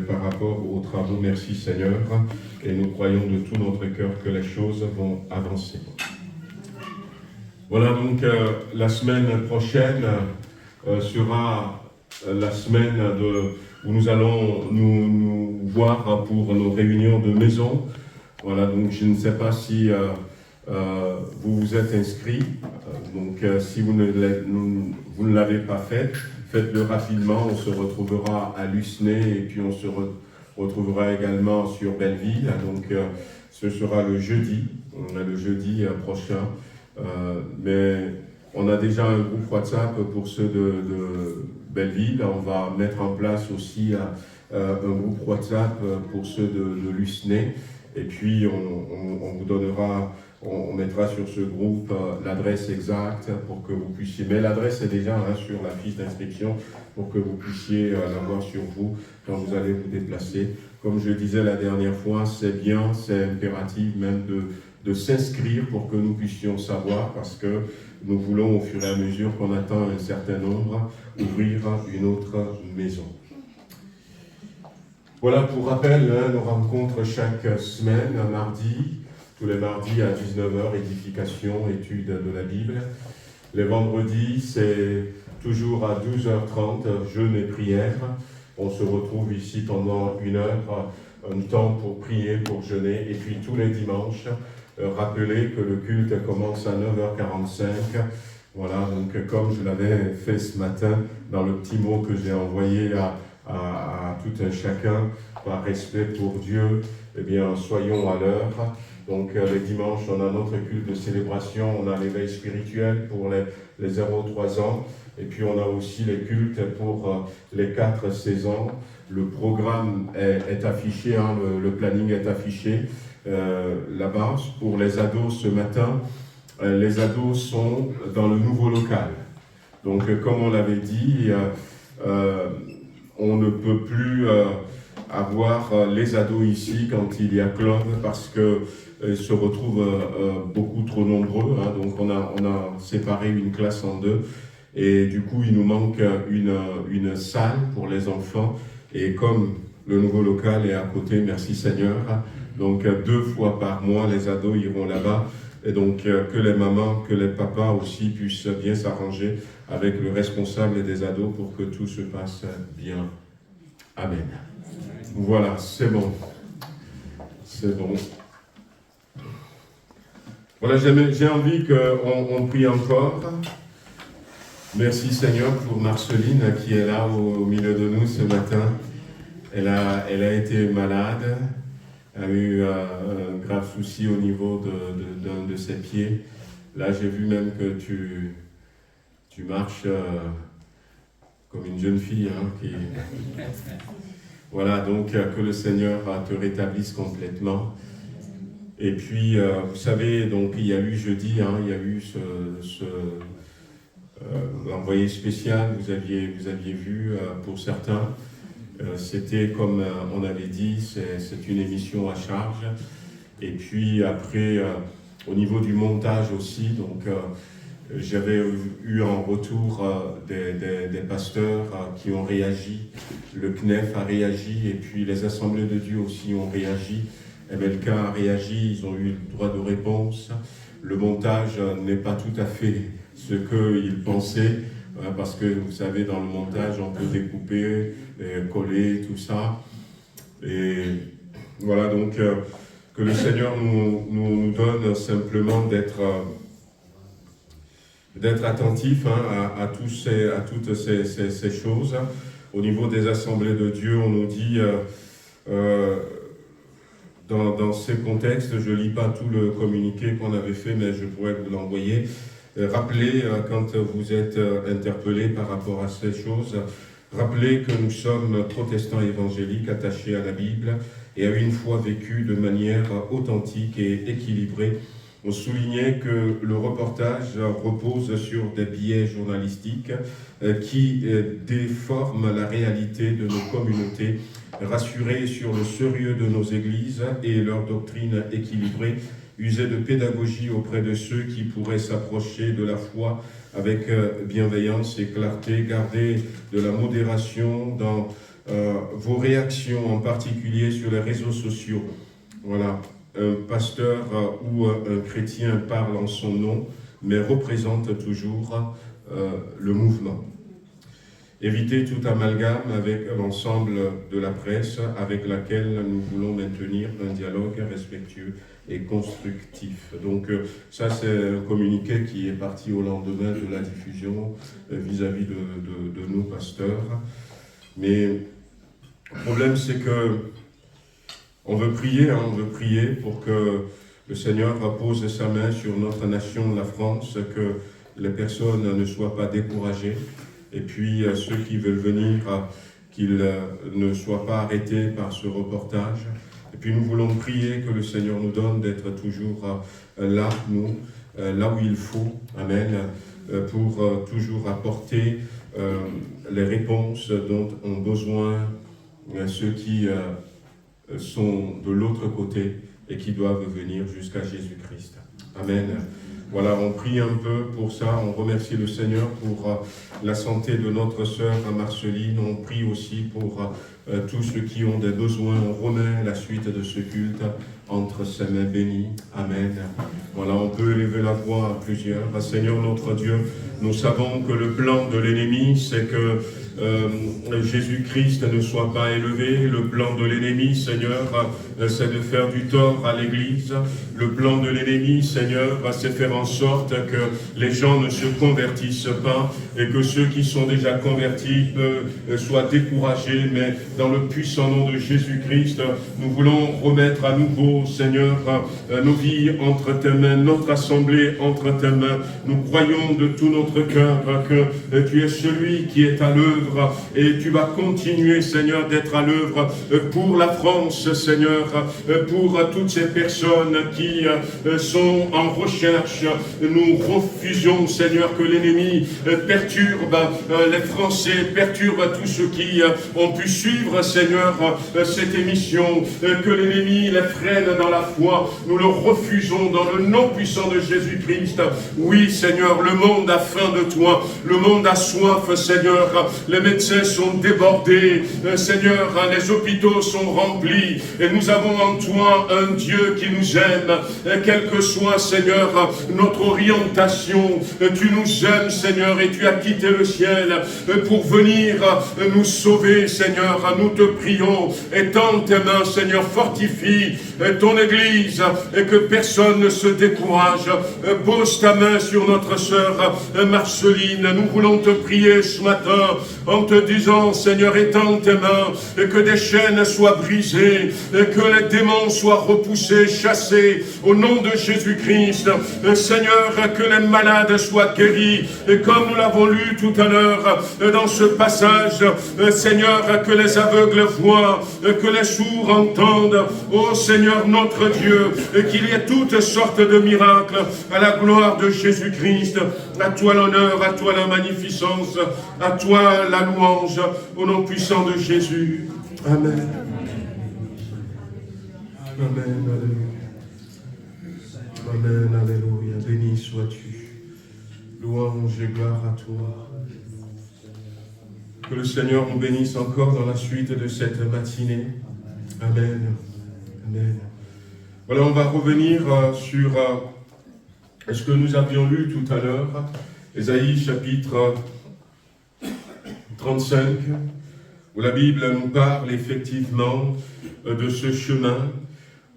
par rapport aux travaux. Merci Seigneur, et nous croyons de tout notre cœur que les choses vont avancer. Voilà, donc la semaine prochaine sera la semaine où nous allons nous voir pour nos réunions de maison. Voilà, donc je ne sais pas si vous vous êtes inscrits. Donc si vous ne l'avez pas fait, faites-le rapidement. On se retrouvera à Lucenay et puis on se retrouvera également sur Belleville. Donc ce sera le jeudi prochain. Mais on a déjà un groupe WhatsApp pour ceux de Belleville. On va mettre en place aussi un groupe WhatsApp pour ceux de Lucenay. Et puis on vous donnera, on mettra sur ce groupe l'adresse exacte pour que vous puissiez. Mais l'adresse est déjà sur la fiche d'inscription pour que vous puissiez l'avoir sur vous quand vous allez vous déplacer. Comme je disais la dernière fois, c'est bien, c'est impératif même de s'inscrire pour que nous puissions savoir, parce que nous voulons au fur et à mesure qu'on atteint un certain nombre, ouvrir une autre maison. Voilà, pour rappel, nos rencontres chaque semaine, un mardi, tous les mardis à 19h, édification, étude de la Bible. Les vendredis, c'est toujours à 12h30, jeûne et prière. On se retrouve ici pendant 1 heure, un temps pour prier, pour jeûner. Et puis tous les dimanches, rappelez que le culte commence à 9h45. Voilà, donc comme je l'avais fait ce matin dans le petit mot que j'ai envoyé à tout un chacun, par respect pour Dieu, eh bien, soyons à l'heure. Donc, les dimanches, on a notre culte de célébration, on a l'éveil spirituel pour les 0-3 ans, et puis on a aussi les cultes pour les 4 saisons. Le programme est affiché, le planning est affiché là-bas. Pour les ados ce matin, les ados sont dans le nouveau local. Donc, comme on l'avait dit, on ne peut plus avoir les ados ici quand il y a club parce qu'ils se retrouvent beaucoup trop nombreux. Donc on a séparé une classe en deux et du coup il nous manque une salle pour les enfants. Et comme le nouveau local est à côté, merci Seigneur, donc 2 fois par mois les ados iront là-bas. Et donc que les mamans, que les papas aussi puissent bien s'arranger avec le responsable des ados pour que tout se passe bien. Amen. Voilà, c'est bon. C'est bon. Voilà, j'ai envie qu'on prie encore. Merci Seigneur pour Marceline qui est là au milieu de nous ce matin. Elle a été malade, a eu un grave souci au niveau d'un de ses pieds. Là, j'ai vu même que tu marches comme une jeune fille. Voilà, donc que le Seigneur te rétablisse complètement. Et puis, vous savez, donc il y a eu jeudi, il y a eu l'envoyé spécial, vous aviez vu pour certains. C'était comme on avait dit, c'est une émission à charge. Et puis après, au niveau du montage aussi, donc j'avais eu en retour des pasteurs qui ont réagi, le CNEF a réagi, et puis les Assemblées de Dieu aussi ont réagi. MLK a réagi, ils ont eu le droit de réponse. Le montage n'est pas tout à fait ce qu'ils pensaient, parce que vous savez, dans le montage, on peut découper, coller, tout ça. Et voilà, donc, que le Seigneur nous donne simplement d'être attentif à toutes ces choses. Au niveau des assemblées de Dieu, on nous dit, dans ces contextes, je ne lis pas tout le communiqué qu'on avait fait, mais je pourrais vous l'envoyer. Rappelez, quand vous êtes interpellés par rapport à ces choses, rappelez que nous sommes protestants évangéliques attachés à la Bible et à une foi vécue de manière authentique et équilibrée. On soulignait que le reportage repose sur des biais journalistiques qui déforment la réalité de nos communautés, rassurer sur le sérieux de nos églises et leur doctrine équilibrée, user de pédagogie auprès de ceux qui pourraient s'approcher de la foi avec bienveillance et clarté, garder de la modération dans vos réactions, en particulier sur les réseaux sociaux. Voilà. Un pasteur ou un chrétien parle en son nom, mais représente toujours le mouvement. Évitez tout amalgame avec l'ensemble de la presse avec laquelle nous voulons maintenir un dialogue respectueux et constructif. Donc ça, c'est un communiqué qui est parti au lendemain de la diffusion vis-à-vis de nos pasteurs. Mais le problème, c'est que on veut prier pour que le Seigneur pose sa main sur notre nation, la France, que les personnes ne soient pas découragées, et puis ceux qui veulent venir, qu'ils ne soient pas arrêtés par ce reportage. Et puis nous voulons prier que le Seigneur nous donne d'être toujours là, nous, là où il faut, Amen, pour toujours apporter les réponses dont ont besoin ceux qui sont de l'autre côté et qui doivent venir jusqu'à Jésus-Christ. Amen. Voilà, on prie un peu pour ça, on remercie le Seigneur pour la santé de notre sœur Marceline, on prie aussi pour tous ceux qui ont des besoins, on remet la suite de ce culte entre ses mains bénies. Amen. Voilà, on peut élever la voix à plusieurs. Seigneur notre Dieu, nous savons que le plan de l'ennemi, c'est que Jésus-Christ ne soit pas élevé. Le plan de l'ennemi, Seigneur, c'est de faire du tort à l'Église. Le plan de l'ennemi, Seigneur, c'est faire en sorte que les gens ne se convertissent pas et que ceux qui sont déjà convertis soient découragés. Mais dans le puissant nom de Jésus-Christ, nous voulons remettre à nouveau, Seigneur, nos vies entre tes mains, notre assemblée entre tes mains. Nous croyons de tout notre cœur que tu es celui qui est à l'œuvre et tu vas continuer, Seigneur, d'être à l'œuvre pour la France, Seigneur, pour toutes ces personnes qui sont en recherche. Nous refusons, Seigneur, que l'ennemi perturbe les Français, perturbe tous ceux qui ont pu suivre, Seigneur, cette émission, que l'ennemi les freine dans la foi. Nous le refusons dans le nom puissant de Jésus-Christ. Oui, Seigneur, le monde a faim de toi, le monde a soif, Seigneur. Les médecins sont débordés, Seigneur, les hôpitaux sont remplis, et nous avons en toi un Dieu qui nous aime, quelle que soit, Seigneur, notre orientation. Tu nous aimes, Seigneur, et tu as quitté le ciel pour venir nous sauver, Seigneur. Nous te prions, étends tes mains, Seigneur, fortifie ton Église, et que personne ne se décourage. Pose ta main sur notre sœur Marceline. Nous voulons te prier ce matin en te disant, Seigneur, étends tes mains, et que des chaînes soient brisées, et que les démons soient repoussés, chassés, au nom de Jésus-Christ. Seigneur, que les malades soient guéris, et comme nous l'avons lu tout à l'heure dans ce passage, Seigneur, que les aveugles voient, que les sourds entendent, ô Seigneur notre Dieu, et qu'il y ait toutes sortes de miracles à la gloire de Jésus-Christ. À toi l'honneur, à toi la magnificence, à toi la louange, au nom puissant de Jésus. Amen. Amen, alléluia. Amen, alléluia. Béni sois-tu. Louange et gloire à toi. Que le Seigneur nous bénisse encore dans la suite de cette matinée. Amen. Amen. Voilà, on va revenir sur ce que nous avions lu tout à l'heure. Ésaïe chapitre 35, où la Bible nous parle effectivement de ce chemin.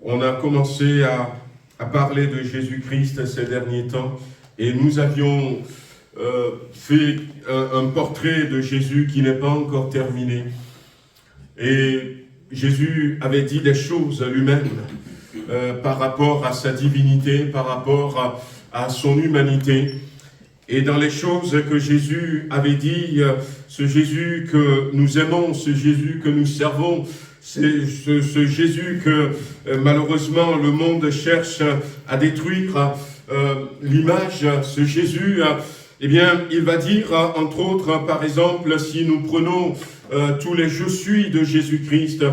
On a commencé à parler de Jésus-Christ ces derniers temps, et nous avions fait un portrait de Jésus qui n'est pas encore terminé. Et Jésus avait dit des choses lui-même par rapport à sa divinité, par rapport à son humanité. Et dans les choses que Jésus avait dit, ce Jésus que nous aimons, ce Jésus que nous servons, c'est ce Jésus que malheureusement le monde cherche à détruire, l'image, ce Jésus, eh bien, il va dire, entre autres, par exemple, si nous prenons tous les « je suis » de Jésus-Christ,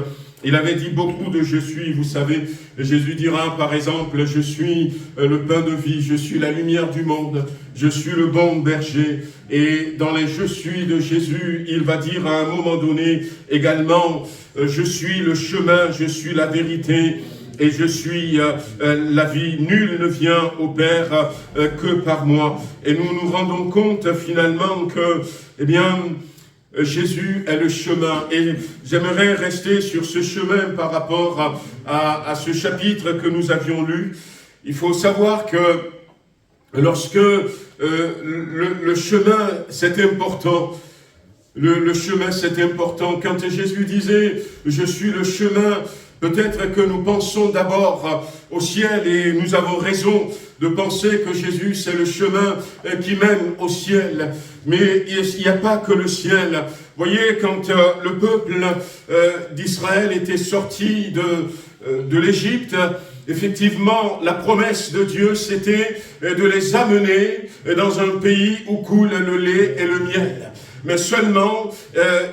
il avait dit beaucoup de « je suis », vous savez. Jésus dira, par exemple, « Je suis le pain de vie, je suis la lumière du monde, je suis le bon berger ». Et dans les « je suis » de Jésus, il va dire à un moment donné également « Je suis le chemin, je suis la vérité ». Et je suis la vie, nul ne vient au Père que par moi. Et nous nous rendons compte finalement que, eh bien, Jésus est le chemin. Et j'aimerais rester sur ce chemin par rapport à ce chapitre que nous avions lu. Il faut savoir que lorsque le chemin, c'est important. Le chemin, c'est important. Quand Jésus disait « Je suis le chemin », peut-être que nous pensons d'abord au ciel, et nous avons raison de penser que Jésus c'est le chemin qui mène au ciel. Mais il n'y a pas que le ciel. Vous voyez, quand le peuple d'Israël était sorti de l'Égypte, effectivement, la promesse de Dieu, c'était de les amener dans un pays où coule le lait et le miel. Mais seulement,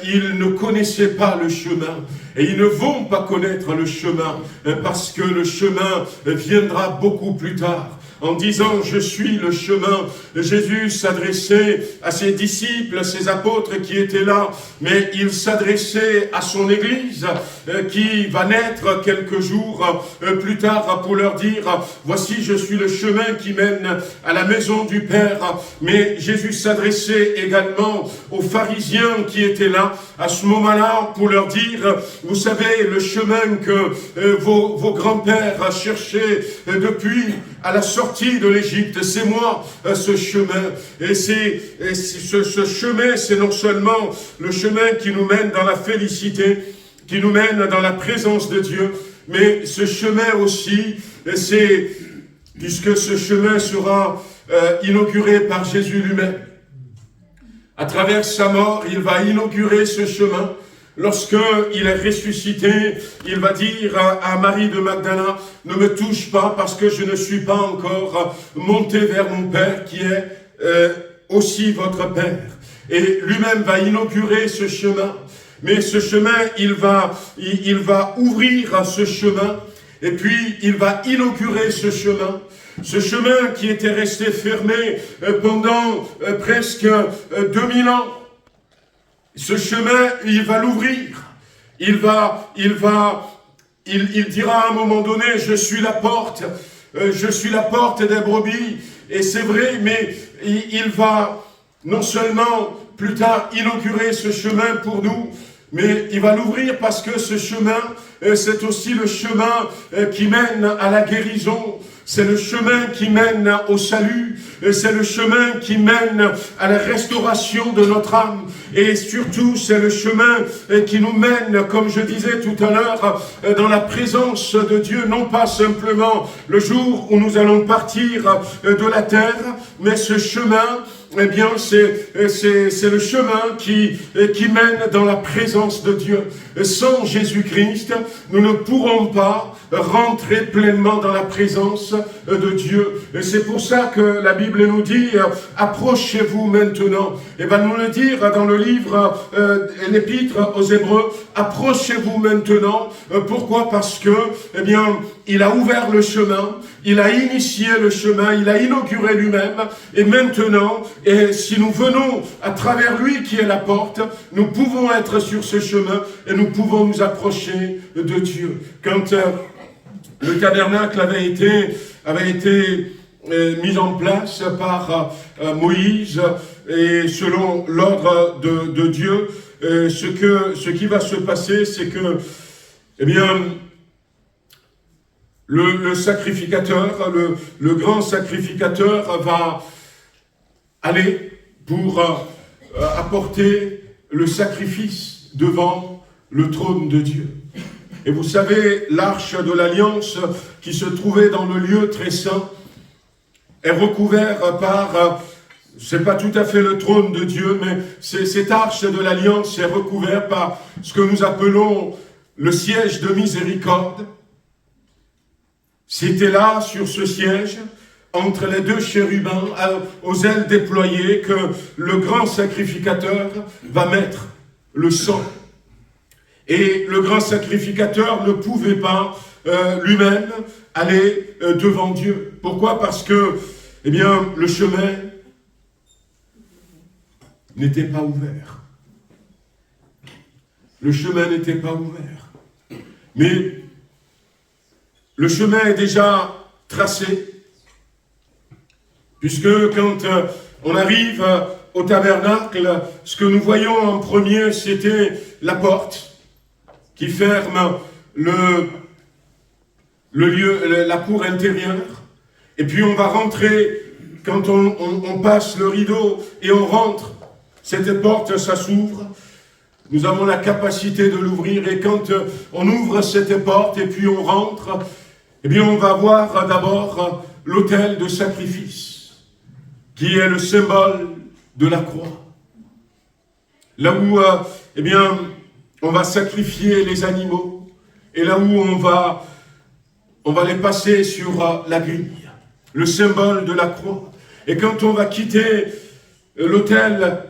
ils ne connaissaient pas le chemin. Et ils ne vont pas connaître le chemin, parce que le chemin viendra beaucoup plus tard. En disant « Je suis le chemin », Jésus s'adressait à ses disciples, ses apôtres qui étaient là, mais il s'adressait à son Église qui va naître quelques jours plus tard pour leur dire « Voici, je suis le chemin qui mène à la maison du Père ». Mais Jésus s'adressait également aux pharisiens qui étaient là à ce moment-là pour leur dire « Vous savez, le chemin que vos grands-pères cherchaient depuis à la sortie de l'Égypte, c'est moi ce chemin. Et ce chemin, c'est non seulement le chemin qui nous mène dans la félicité, qui nous mène dans la présence de Dieu, mais ce chemin aussi, c'est, puisque ce chemin sera inauguré par Jésus lui-même. À travers sa mort, il va inaugurer ce chemin. Lorsqu'il est ressuscité, il va dire à Marie de Magdala, « Ne me touche pas parce que je ne suis pas encore monté vers mon Père qui est aussi votre Père. » Et lui-même va inaugurer ce chemin. Mais ce chemin, il va ouvrir ce chemin. Et puis, il va inaugurer ce chemin. Ce chemin qui était resté fermé pendant presque 2000 ans. Ce chemin, il va l'ouvrir. Il dira à un moment donné, je suis la porte des brebis. Et c'est vrai, mais il va non seulement plus tard inaugurer ce chemin pour nous, mais il va l'ouvrir parce que ce chemin, c'est aussi le chemin qui mène à la guérison. C'est le chemin qui mène au salut. C'est le chemin qui mène à la restauration de notre âme. Et surtout, c'est le chemin qui nous mène, comme je disais tout à l'heure, dans la présence de Dieu. Non pas simplement le jour où nous allons partir de la terre, mais ce chemin, eh bien, c'est le chemin qui mène dans la présence de Dieu. Sans Jésus-Christ, nous ne pourrons pas rentrer pleinement dans la présence de Dieu. Et c'est pour ça que la Bible nous dit, approchez-vous maintenant. Et va nous le dire dans le livre, l'épître aux Hébreux, approchez-vous maintenant. Pourquoi? Parce que, eh bien, il a ouvert le chemin, il a initié le chemin, il a inauguré lui-même. Et maintenant, et si nous venons à travers lui qui est la porte, nous pouvons être sur ce chemin et nous pouvons nous approcher de Dieu. Quand le tabernacle avait été mis en place par Moïse et selon l'ordre de Dieu, ce qui va se passer, c'est que, eh bien, le sacrificateur, le grand sacrificateur va aller pour apporter le sacrifice devant le trône de Dieu. Et vous savez, l'arche de l'Alliance qui se trouvait dans le lieu très saint est recouverte par, c'est pas tout à fait le trône de Dieu, mais cette arche de l'Alliance est recouverte par ce que nous appelons le siège de miséricorde. C'était là, sur ce siège, entre les deux chérubins, aux ailes déployées, que le grand sacrificateur va mettre le sang. Et le grand sacrificateur ne pouvait pas lui-même aller devant Dieu. Pourquoi? Parce que, eh bien, le chemin n'était pas ouvert. Le chemin n'était pas ouvert. Mais le chemin est déjà tracé, puisque quand on arrive au tabernacle, ce que nous voyons en premier, c'était la porte qui ferme le lieu, la cour intérieure. Et puis on va rentrer, quand on passe le rideau et on rentre, cette porte, ça s'ouvre. Nous avons la capacité de l'ouvrir, et quand on ouvre cette porte et puis on rentre, eh bien on va voir d'abord l'autel de sacrifice, qui est le symbole de la croix. Là où, eh bien, on va sacrifier les animaux, et là où on va les passer sur la grille, le symbole de la croix. Et quand on va quitter l'autel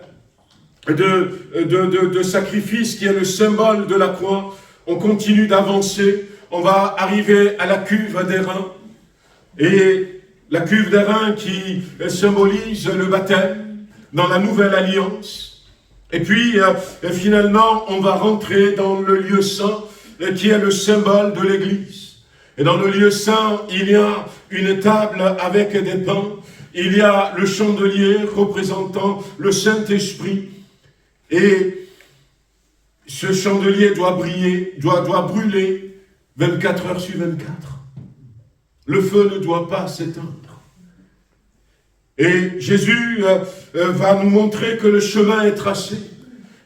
de sacrifice, qui est le symbole de la croix, on continue d'avancer, on va arriver à la cuve d'airain, et la cuve d'airain qui symbolise le baptême dans la nouvelle alliance. Et puis, finalement, on va rentrer dans le lieu saint, qui est le symbole de l'Église. Et dans le lieu saint, il y a une table avec des pains, il y a le chandelier représentant le Saint-Esprit, et ce chandelier doit brûler 24 heures sur 24. Le feu ne doit pas s'éteindre. Et Jésus va nous montrer que le chemin est tracé.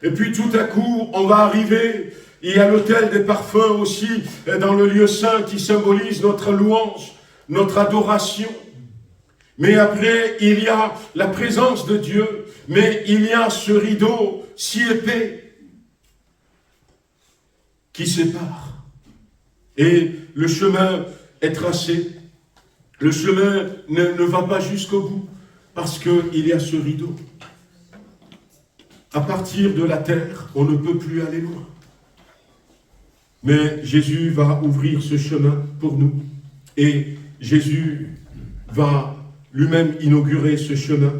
Et puis tout à coup, on va arriver, il y a l'autel des parfums aussi, dans le lieu saint, qui symbolise notre louange, notre adoration. Mais après, il y a la présence de Dieu, mais il y a ce rideau si épais qui sépare. Et le chemin est tracé. Le chemin ne va pas jusqu'au bout, parce qu'il y a ce rideau. À partir de la terre, on ne peut plus aller loin. Mais Jésus va ouvrir ce chemin pour nous. Et Jésus va lui-même inaugurer ce chemin.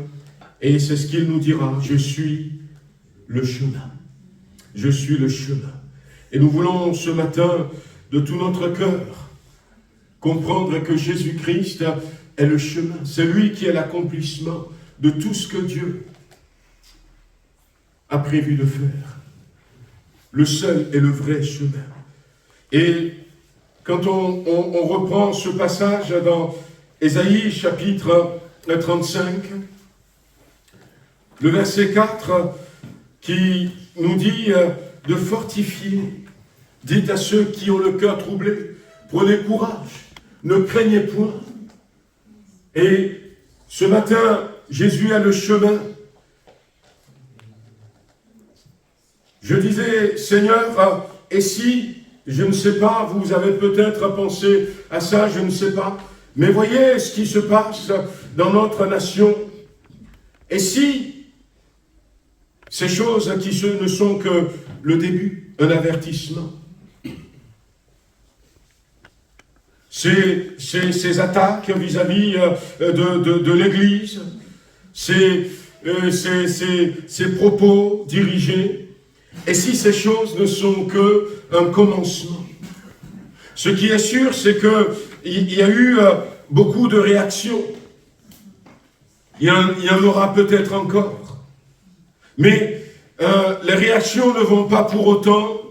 Et c'est ce qu'il nous dira. Je suis le chemin. Je suis le chemin. Et nous voulons ce matin, de tout notre cœur, comprendre que Jésus-Christ est le chemin. C'est lui qui est l'accomplissement de tout ce que Dieu a prévu de faire. le seul et le vrai chemin. Et quand on reprend ce passage dans Ésaïe chapitre 35, le verset 4 qui nous dit de fortifier, dites à ceux qui ont le cœur troublé, prenez courage, ne craignez point. Et ce matin, Jésus a le chemin. Je disais, Seigneur, et si, je ne sais pas, vous avez peut-être pensé à ça, je ne sais pas, mais voyez ce qui se passe dans notre nation. Et si ces choses qui ne sont que le début, un avertissement, ces attaques vis-à-vis de l'Église, ces propos dirigés, et si ces choses ne sont qu'un commencement. Ce qui est sûr, c'est qu'il y a eu beaucoup de réactions. Il y en aura peut-être encore. Mais les réactions ne vont pas pour autant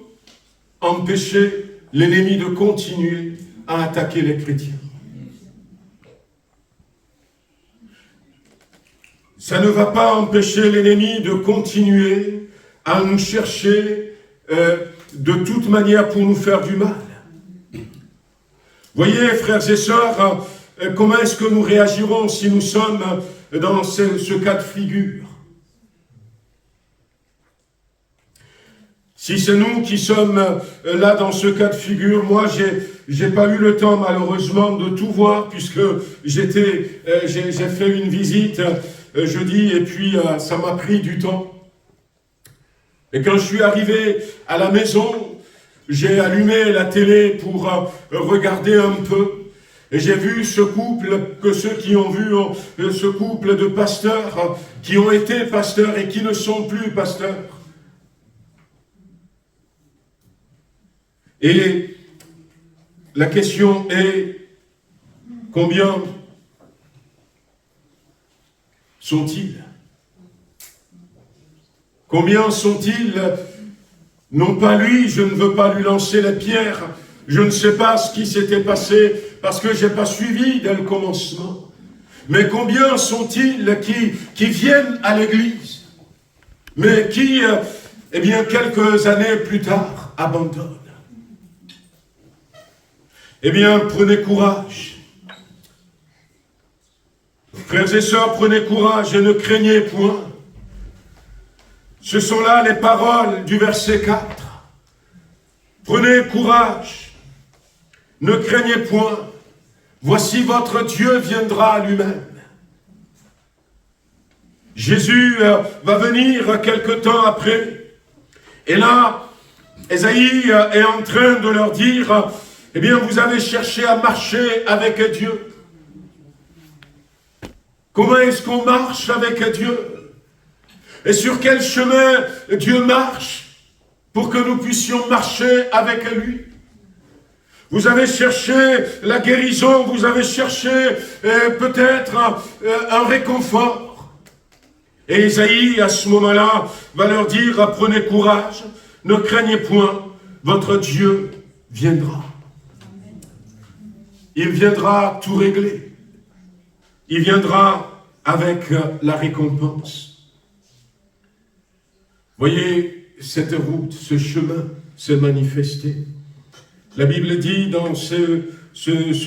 empêcher l'ennemi de continuer à attaquer les chrétiens. Ça ne va pas empêcher l'ennemi de continuer à nous chercher de toute manière pour nous faire du mal. Voyez, frères et sœurs, comment est-ce que nous réagirons si nous sommes dans ce cas de figure? Si c'est nous qui sommes là dans ce cas de figure, moi j'ai pas eu le temps malheureusement de tout voir puisque j'ai fait une visite jeudi et puis ça m'a pris du temps. Et quand je suis arrivé à la maison, j'ai allumé la télé pour regarder un peu. Et j'ai vu ce couple, que ceux qui ont vu ce couple de pasteurs, qui ont été pasteurs et qui ne sont plus pasteurs. Et la question est, combien sont-ils? Combien sont-ils? Non pas lui, je ne veux pas lui lancer la pierre, je ne sais pas ce qui s'était passé, parce que je n'ai pas suivi dès le commencement. Mais combien sont-ils qui viennent à l'église, mais qui, eh bien, quelques années plus tard, abandonnent? Eh bien, prenez courage. Frères et sœurs, prenez courage et ne craignez point. Ce sont là les paroles du verset 4. Prenez courage, ne craignez point. Voici votre Dieu viendra à lui-même. Jésus va venir quelque temps après. Et là, Ésaïe est en train de leur dire, eh bien, vous avez cherché à marcher avec Dieu. Comment est-ce qu'on marche avec Dieu? Et sur quel chemin Dieu marche pour que nous puissions marcher avec lui? Vous avez cherché la guérison, vous avez cherché peut-être un réconfort. Et Ésaïe, à ce moment-là, va leur dire, prenez courage, ne craignez point, votre Dieu viendra. Il viendra tout régler. Il viendra avec la récompense. Voyez, cette route, ce chemin s'est manifesté. La Bible dit dans ce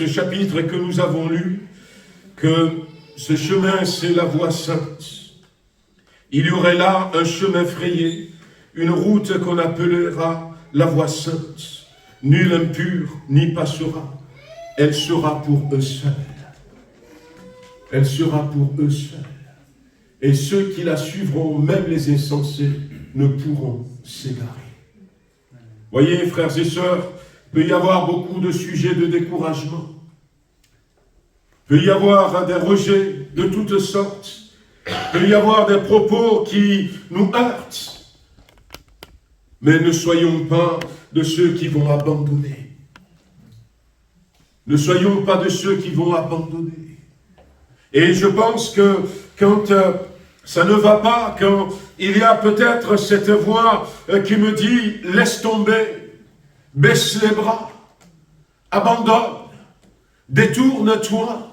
chapitre que nous avons lu que ce chemin, c'est la voie sainte. Il y aurait là un chemin frayé, une route qu'on appellera la voie sainte. Nul impur n'y passera. Elle sera pour eux seuls. Elle sera pour eux seuls. Et ceux qui la suivront, même les insensés, ne pourront s'égarer. Voyez, frères et sœurs, il peut y avoir beaucoup de sujets de découragement. Il peut y avoir des rejets de toutes sortes. Il peut y avoir des propos qui nous heurtent. Mais ne soyons pas de ceux qui vont abandonner. Ne soyons pas de ceux qui vont abandonner. Et je pense que quand Ça ne va pas quand il y a peut-être cette voix qui me dit « Laisse tomber, baisse les bras, abandonne, détourne-toi ».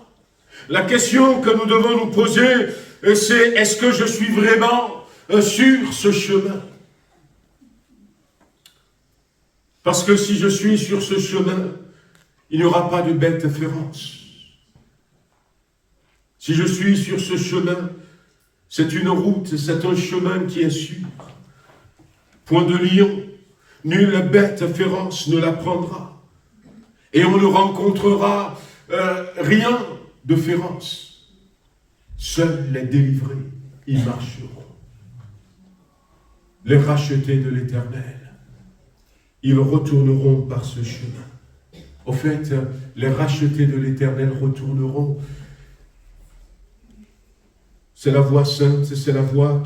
La question que nous devons nous poser, c'est « Est-ce que je suis vraiment sur ce chemin ?» Parce que si je suis sur ce chemin, il n'y aura pas de bête féroce. Si je suis sur ce chemin, c'est une route, c'est un chemin qui est sûr. Point de lion, nulle bête féroce ne la prendra. Et on ne rencontrera rien de féroce. Seuls les délivrés y marcheront. Les rachetés de l'Éternel, ils retourneront par ce chemin. Au fait, les rachetés de l'Éternel retourneront. C'est la voie sainte, c'est la voie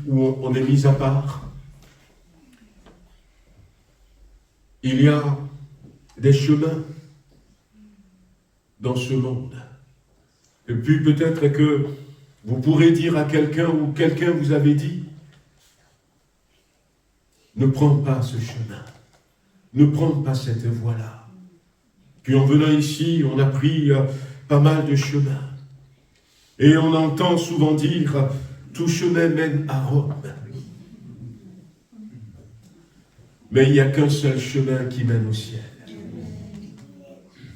où on est mis à part. Il y a des chemins dans ce monde. Et puis peut-être que vous pourrez dire à quelqu'un ou quelqu'un vous avait dit, ne prends pas ce chemin, ne prends pas cette voie-là. Puis en venant ici, on a pris pas mal de chemins. Et on entend souvent dire, tout chemin mène à Rome. Mais il n'y a qu'un seul chemin qui mène au ciel.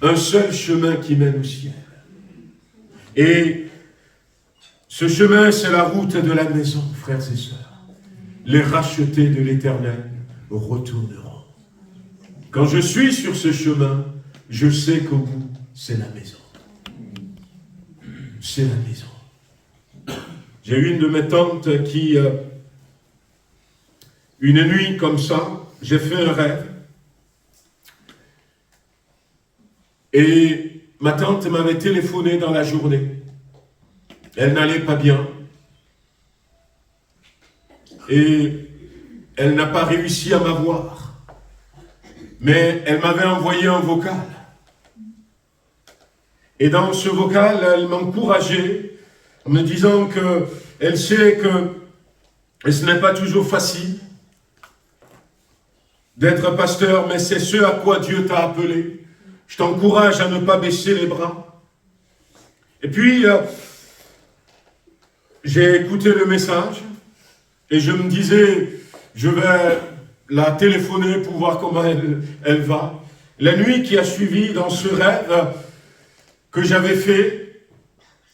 Un seul chemin qui mène au ciel. Et ce chemin, c'est la route de la maison, frères et sœurs. Les rachetés de l'Éternel retourneront. Quand je suis sur ce chemin, je sais qu'au bout, c'est la maison. C'est la maison. J'ai eu une de mes tantes qui, une nuit comme ça, j'ai fait un rêve. Et ma tante m'avait téléphoné dans la journée. Elle n'allait pas bien. Et elle n'a pas réussi à m'avoir. Mais elle m'avait envoyé un vocal. Et dans ce vocal, elle m'encourageait en me disant qu'elle sait que ce n'est pas toujours facile d'être pasteur, mais c'est ce à quoi Dieu t'a appelé. Je t'encourage à ne pas baisser les bras. Et puis, j'ai écouté le message et je me disais, je vais la téléphoner pour voir comment elle va. La nuit qui a suivi dans ce rêve que j'avais fait,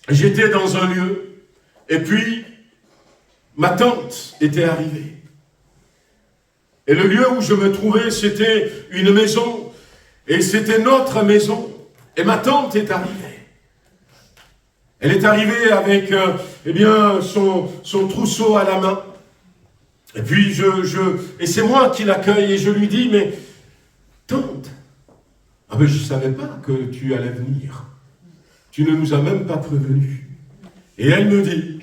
j'étais dans un lieu, et puis ma tante était arrivée. Et le lieu où je me trouvais, c'était une maison, et c'était notre maison, et ma tante est arrivée. Elle est arrivée avec son trousseau à la main, et puis et c'est moi qui l'accueille, et je lui dis, mais tante, ah ben je ne savais pas que tu allais venir. Tu ne nous as même pas prévenus. Et elle me dit,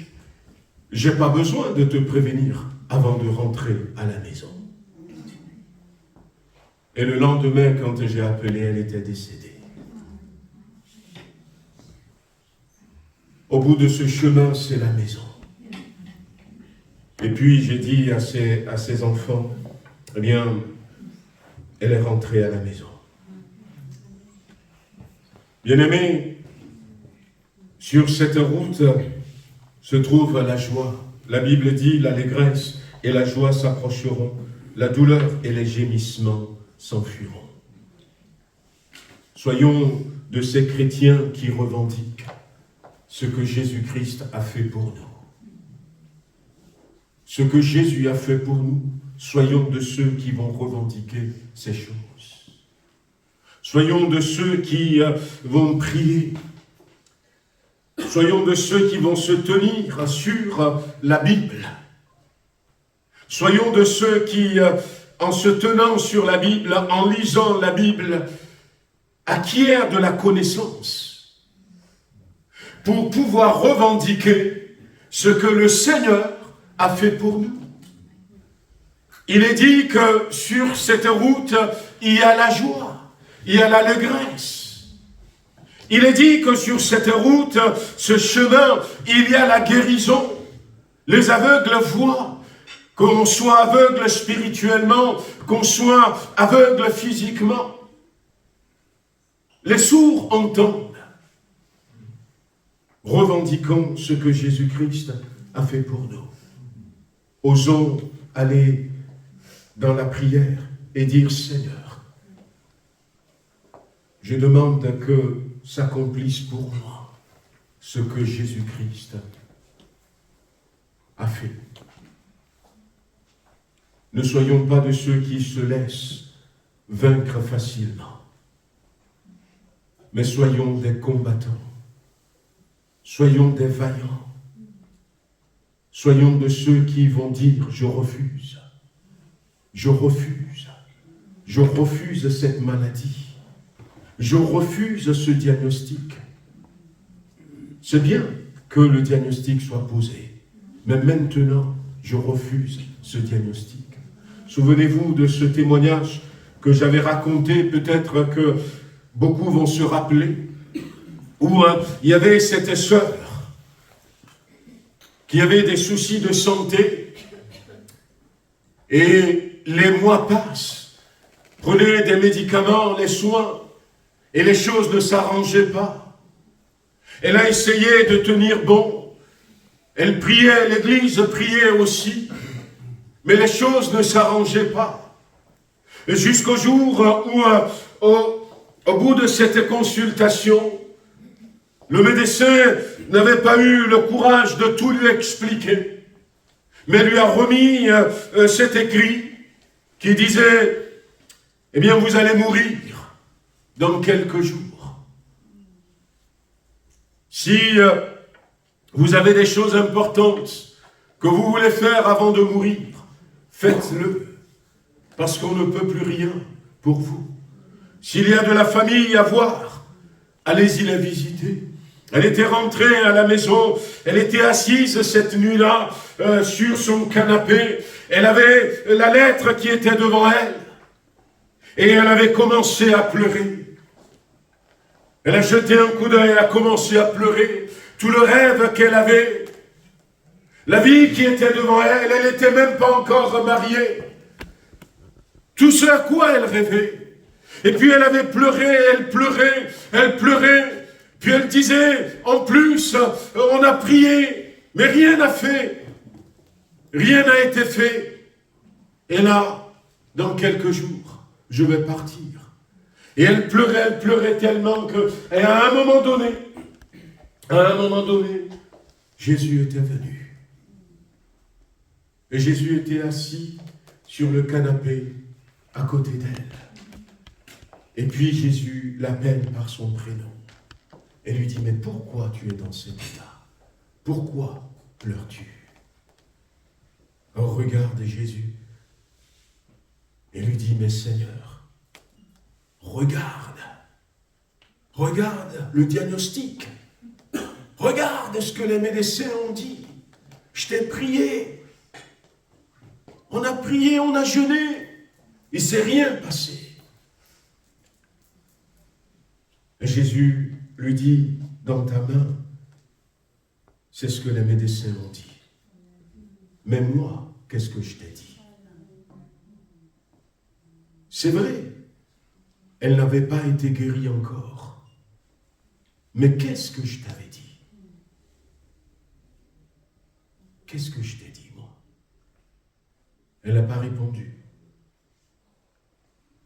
j'ai pas besoin de te prévenir avant de rentrer à la maison. Et le lendemain, quand j'ai appelé, elle était décédée. Au bout de ce chemin, c'est la maison. Et puis j'ai dit à ses enfants, eh bien, elle est rentrée à la maison. Bien-aimés, sur cette route se trouve la joie. La Bible dit l'allégresse et la joie s'approcheront, la douleur et les gémissements s'enfuiront. Soyons de ces chrétiens qui revendiquent ce que Jésus-Christ a fait pour nous. Ce que Jésus a fait pour nous, soyons de ceux qui vont revendiquer ces choses. Soyons de ceux qui vont prier. Soyons de ceux qui vont se tenir sur la Bible. Soyons de ceux qui, en se tenant sur la Bible, en lisant la Bible, acquièrent de la connaissance pour pouvoir revendiquer ce que le Seigneur a fait pour nous. Il est dit que sur cette route, il y a la joie, il y a l'allégresse. Il est dit que sur cette route, ce chemin, il y a la guérison. Les aveugles voient. Qu'on soit aveugle spirituellement, qu'on soit aveugle physiquement. Les sourds entendent. Revendiquons ce que Jésus-Christ a fait pour nous. Osons aller dans la prière et dire, Seigneur, je demande que s'accomplisse pour moi ce que Jésus-Christ a fait. Ne soyons pas de ceux qui se laissent vaincre facilement, mais soyons des combattants, soyons des vaillants, soyons de ceux qui vont dire, je refuse, je refuse, je refuse cette maladie, je refuse ce diagnostic. C'est bien que le diagnostic soit posé, mais maintenant, je refuse ce diagnostic. Souvenez-vous de ce témoignage que j'avais raconté, peut-être que beaucoup vont se rappeler, où il y avait cette sœur qui avait des soucis de santé, et les mois passent, prenait des médicaments, les soins, et les choses ne s'arrangeaient pas. Elle a essayé de tenir bon, elle priait, l'église priait aussi, mais les choses ne s'arrangeaient pas. Jusqu'au jour où, au bout de cette consultation, le médecin n'avait pas eu le courage de tout lui expliquer, mais lui a remis cet écrit qui disait, eh bien, vous allez mourir dans quelques jours. Si vous avez des choses importantes que vous voulez faire avant de mourir, faites-le, parce qu'on ne peut plus rien pour vous. S'il y a de la famille à voir, allez-y la visiter. Elle était rentrée à la maison, elle était assise cette nuit-là sur son canapé. Elle avait la lettre qui était devant elle, et elle avait commencé à pleurer. Elle a jeté un coup d'œil, elle a commencé à pleurer. Tout le rêve qu'elle avait, la vie qui était devant elle, elle n'était même pas encore mariée. Tout ce à quoi elle rêvait. Et puis elle avait pleuré, elle pleurait. Puis elle disait, en plus, on a prié, mais rien n'a fait. Rien n'a été fait. Et là, dans quelques jours, je vais partir. Et elle pleurait tellement que, et à un moment donné, Jésus était venu. Et Jésus était assis sur le canapé à côté d'elle. Et puis Jésus l'appelle par son prénom. Et lui dit, mais pourquoi tu es dans cet état? Pourquoi pleures-tu? Alors regarde Jésus et lui dit, mais Seigneur, regarde le diagnostic, regarde ce que les médecins ont dit, je t'ai prié, on a prié, on a jeûné, il ne s'est rien passé. Et Jésus lui dit, dans ta main, c'est ce que les médecins ont dit. Mais moi, qu'est-ce que je t'ai dit? C'est vrai, elle n'avait pas été guérie encore. Mais qu'est-ce que je t'avais dit? Qu'est-ce que je t'ai dit, moi? Elle n'a pas répondu.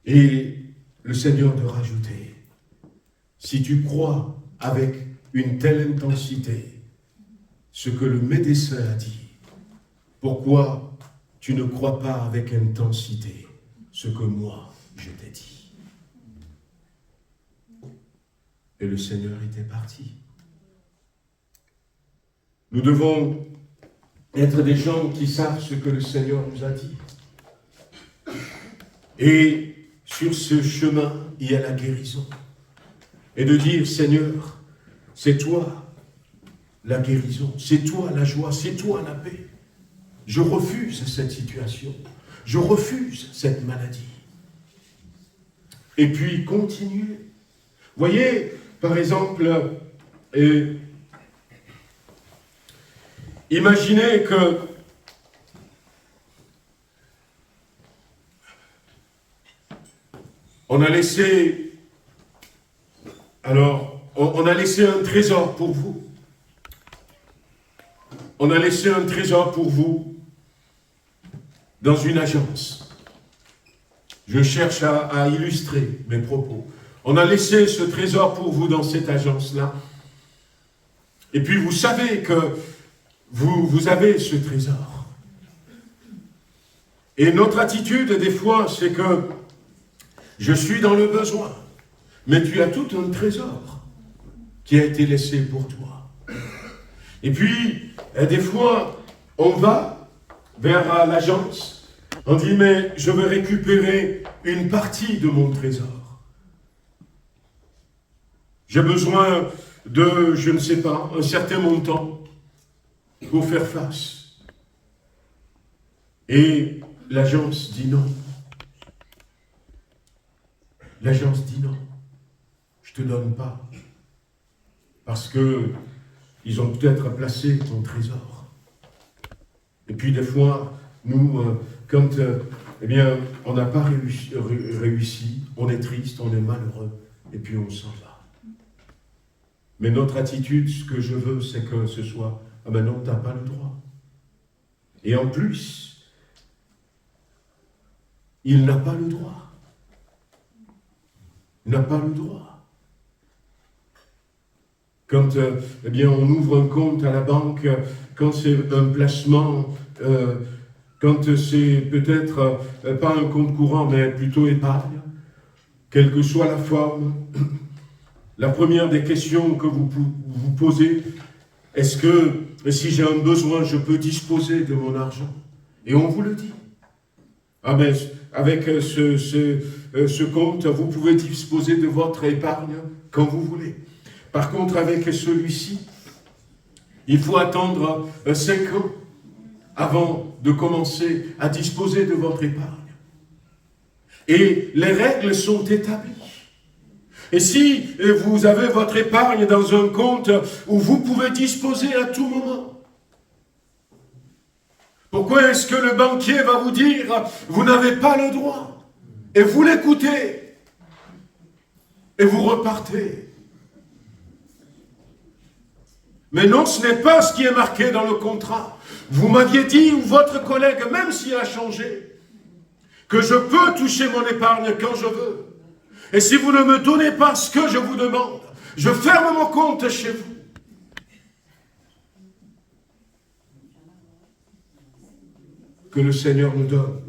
Et le Seigneur de rajouter, si tu crois avec une telle intensité ce que le médecin a dit, pourquoi tu ne crois pas avec intensité ce que moi je t'ai dit? Et le Seigneur était parti. Nous devons être des gens qui savent ce que le Seigneur nous a dit. Et sur ce chemin, il y a la guérison. Et de dire, Seigneur, c'est toi la guérison, c'est toi la joie, c'est toi la paix. Je refuse cette situation, je refuse cette maladie. Et puis continuer. Voyez, par exemple, il Imaginez que on a laissé un trésor pour vous. On a laissé un trésor pour vous dans une agence. Je cherche à illustrer mes propos. On a laissé ce trésor pour vous dans cette agence-là. Et puis vous savez que vous avez ce trésor. Et notre attitude, des fois, c'est que je suis dans le besoin, mais tu as tout un trésor qui a été laissé pour toi. Et puis, des fois, on va vers l'agence, on dit, mais je veux récupérer une partie de mon trésor. J'ai besoin de, je ne sais pas, un certain montant pour faire face. Et l'agence dit non. L'agence dit non. Je ne te donne pas. Parce que ils ont peut-être placé ton trésor. Et puis des fois, nous, quand on n'a pas réussi, on est triste, on est malheureux, et puis on s'en va. Mais notre attitude, ce que je veux, c'est que ce soit, ah ben non, tu n'as pas le droit. Et en plus, il n'a pas le droit. Il n'a pas le droit. Quand on ouvre un compte à la banque, quand c'est un placement, quand c'est peut-être pas un compte courant, mais plutôt épargne, quelle que soit la forme, la première des questions que vous vous posez, est-ce que si j'ai un besoin, je peux disposer de mon argent? Et on vous le dit. Ah ben, avec ce compte, vous pouvez disposer de votre épargne quand vous voulez. Par contre, avec celui-ci, il faut attendre 5 ans avant de commencer à disposer de votre épargne. Et les règles sont établies. Et si vous avez votre épargne dans un compte où vous pouvez disposer à tout moment, pourquoi est-ce que le banquier va vous dire « vous n'avez pas le droit » et vous l'écoutez et vous repartez? Mais non, ce n'est pas ce qui est marqué dans le contrat. Vous m'aviez dit, ou votre collègue, même s'il a changé, que je peux toucher mon épargne quand je veux. Et si vous ne me donnez pas ce que je vous demande, je ferme mon compte chez vous. Que le Seigneur nous donne.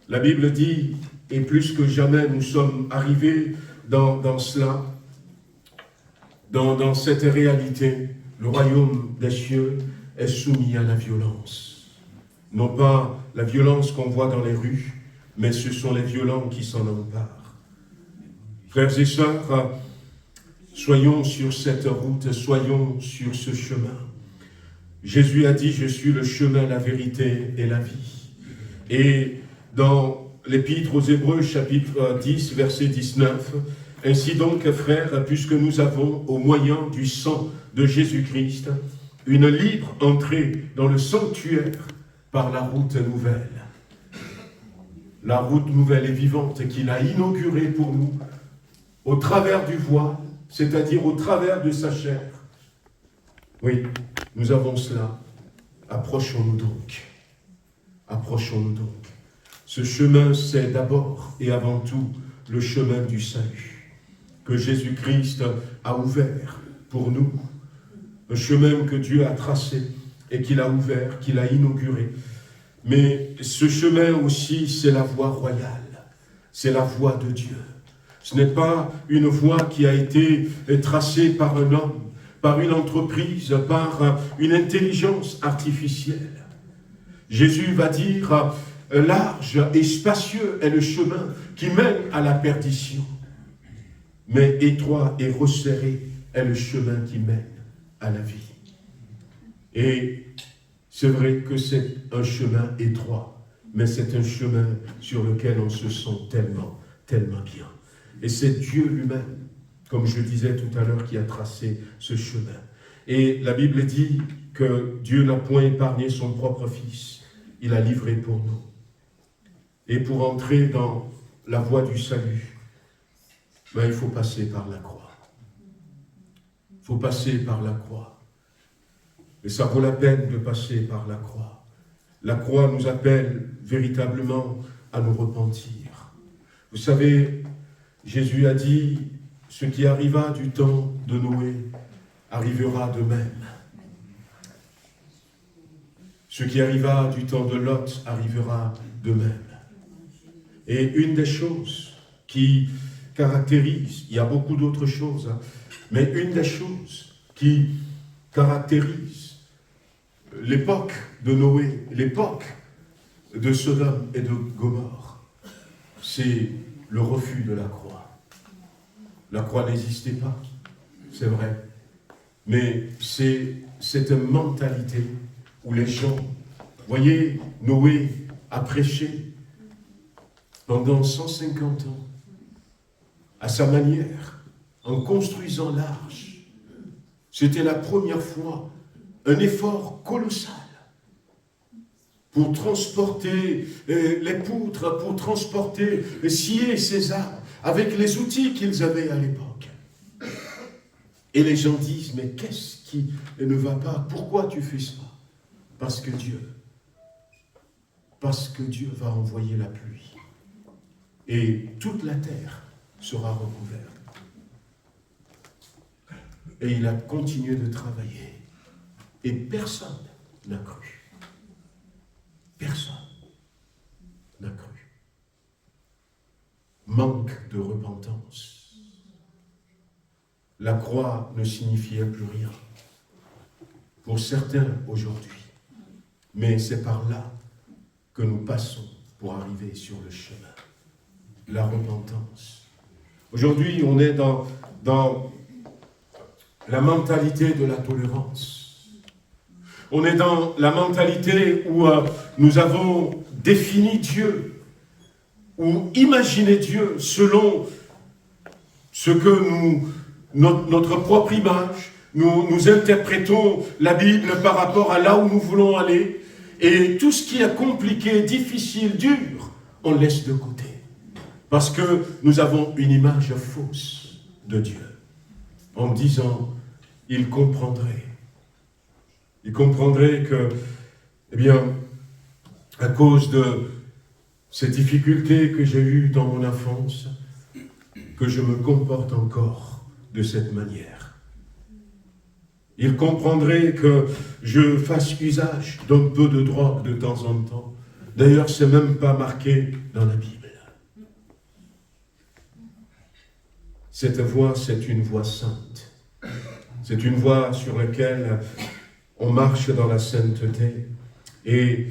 La Bible dit, et plus que jamais nous sommes arrivés dans cela, dans cette réalité, le royaume des cieux est soumis à la violence. Non pas la violence qu'on voit dans les rues, mais ce sont les violents qui s'en emparent. Frères et sœurs, soyons sur cette route, soyons sur ce chemin. Jésus a dit, je suis le chemin, la vérité et la vie. Et dans l'Épître aux Hébreux, chapitre 10, verset 19, ainsi donc, frères, puisque nous avons, au moyen du sang de Jésus-Christ, une libre entrée dans le sanctuaire par la route nouvelle. La route nouvelle et vivante qu'il a inaugurée pour nous, au travers du voile, c'est-à-dire au travers de sa chair. Oui, nous avons cela. Approchons-nous donc. Approchons-nous donc. Ce chemin, c'est d'abord et avant tout le chemin du salut, que Jésus-Christ a ouvert pour nous. Un chemin que Dieu a tracé et qu'il a ouvert, qu'il a inauguré. Mais ce chemin aussi, c'est la voie royale. C'est la voie de Dieu. Ce n'est pas une voie qui a été tracée par un homme, par une entreprise, par une intelligence artificielle. Jésus va dire, large et spacieux est le chemin qui mène à la perdition, mais étroit et resserré est le chemin qui mène à la vie. Et c'est vrai que c'est un chemin étroit, mais c'est un chemin sur lequel on se sent tellement, tellement bien. Et c'est Dieu lui-même, comme je disais tout à l'heure, qui a tracé ce chemin. Et la Bible dit que Dieu n'a point épargné son propre Fils. Il l'a livré pour nous. Et pour entrer dans la voie du salut, il faut passer par la croix. Il faut passer par la croix. Et ça vaut la peine de passer par la croix. La croix nous appelle véritablement à nous repentir. Vous savez, Jésus a dit, ce qui arriva du temps de Noé arrivera de même. Ce qui arriva du temps de Lot arrivera de même. Et une des choses qui caractérise, il y a beaucoup d'autres choses, mais une des choses qui caractérise l'époque de Noé, l'époque de Sodome et de Gomorrhe, c'est le refus de la croix. La croix n'existait pas, c'est vrai, mais c'est cette mentalité où les gens, voyez, Noé a prêché pendant 150 ans, à sa manière, en construisant l'arche. C'était la première fois, un effort colossal pour transporter les poutres, pour transporter, scier ces arbres, avec les outils qu'ils avaient à l'époque. Et les gens disent, mais qu'est-ce qui ne va pas? Pourquoi tu fais ça? Parce que Dieu va envoyer la pluie. Et toute la terre sera recouverte. Et il a continué de travailler. Et personne n'a cru. Personne n'a cru. Manque de repentance. La croix ne signifiait plus rien. Pour certains aujourd'hui. Mais c'est par là que nous passons pour arriver sur le chemin. La repentance. Aujourd'hui, on est dans la mentalité de la tolérance. On est dans la mentalité où nous avons défini Dieu, ou imaginé Dieu selon ce que notre propre image, nous interprétons la Bible par rapport à là où nous voulons aller, et tout ce qui est compliqué, difficile, dur, on laisse de côté. Parce que nous avons une image fausse de Dieu. En disant, il comprendrait. Il comprendrait que, eh bien, à cause de ces difficultés que j'ai eues dans mon enfance, que je me comporte encore de cette manière. Il comprendrait que je fasse usage d'un peu de drogue de temps en temps. D'ailleurs, ce n'est même pas marqué dans la Bible. Cette voie, c'est une voie sainte. C'est une voie sur laquelle on marche dans la sainteté. Et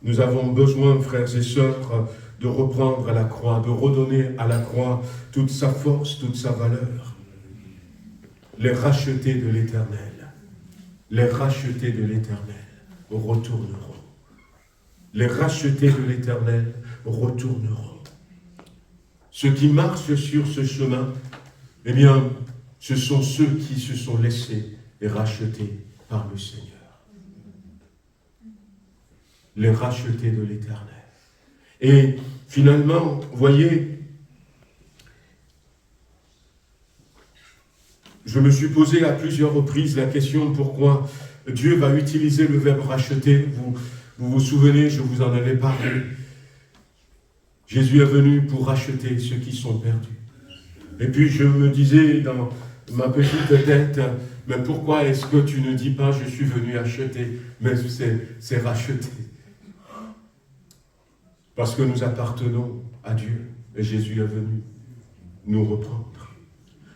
nous avons besoin, frères et sœurs, de reprendre à la croix, de redonner à la croix toute sa force, toute sa valeur. Les rachetés de l'Éternel, les rachetés de l'Éternel retourneront. Les rachetés de l'Éternel retourneront. Ceux qui marchent sur ce chemin, eh bien, ce sont ceux qui se sont laissés et rachetés par le Seigneur. Les rachetés de l'Éternel. Et finalement, voyez, je me suis posé à plusieurs reprises la question pourquoi Dieu va utiliser le verbe racheter. Vous vous souvenez, je vous en avais parlé. Jésus est venu pour racheter ceux qui sont perdus. Et puis je me disais dans ma petite tête, mais pourquoi est-ce que tu ne dis pas je suis venu acheter, mais c'est racheter. Parce que nous appartenons à Dieu et Jésus est venu nous reprendre.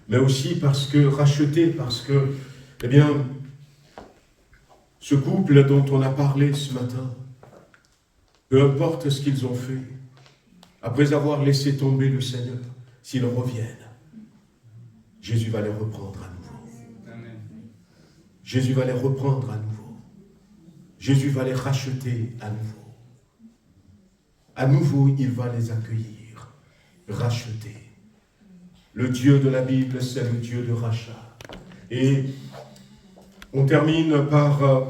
Mais aussi parce que racheter, parce que, eh bien, ce couple dont on a parlé ce matin, peu importe ce qu'ils ont fait, après avoir laissé tomber le Seigneur, s'ils reviennent, Jésus va les reprendre à nouveau. Jésus va les reprendre à nouveau. Jésus va les racheter à nouveau. À nouveau, il va les accueillir, racheter. Le Dieu de la Bible, c'est le Dieu de rachat. Et On termine par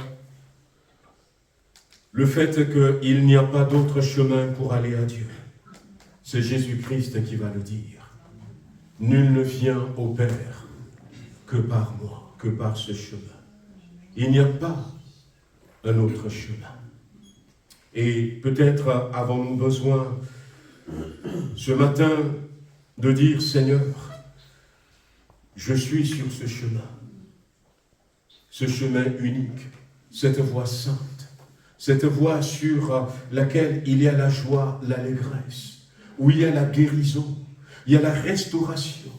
le fait qu'il n'y a pas d'autre chemin pour aller à Dieu. C'est Jésus-Christ qui va le dire. Nul ne vient au Père que par moi, que par ce chemin. Il n'y a pas un autre chemin. Et peut-être avons-nous besoin ce matin de dire, Seigneur, je suis sur ce chemin unique, cette voie sainte, cette voie sur laquelle il y a la joie, l'allégresse, où il y a la guérison, il y a la restauration.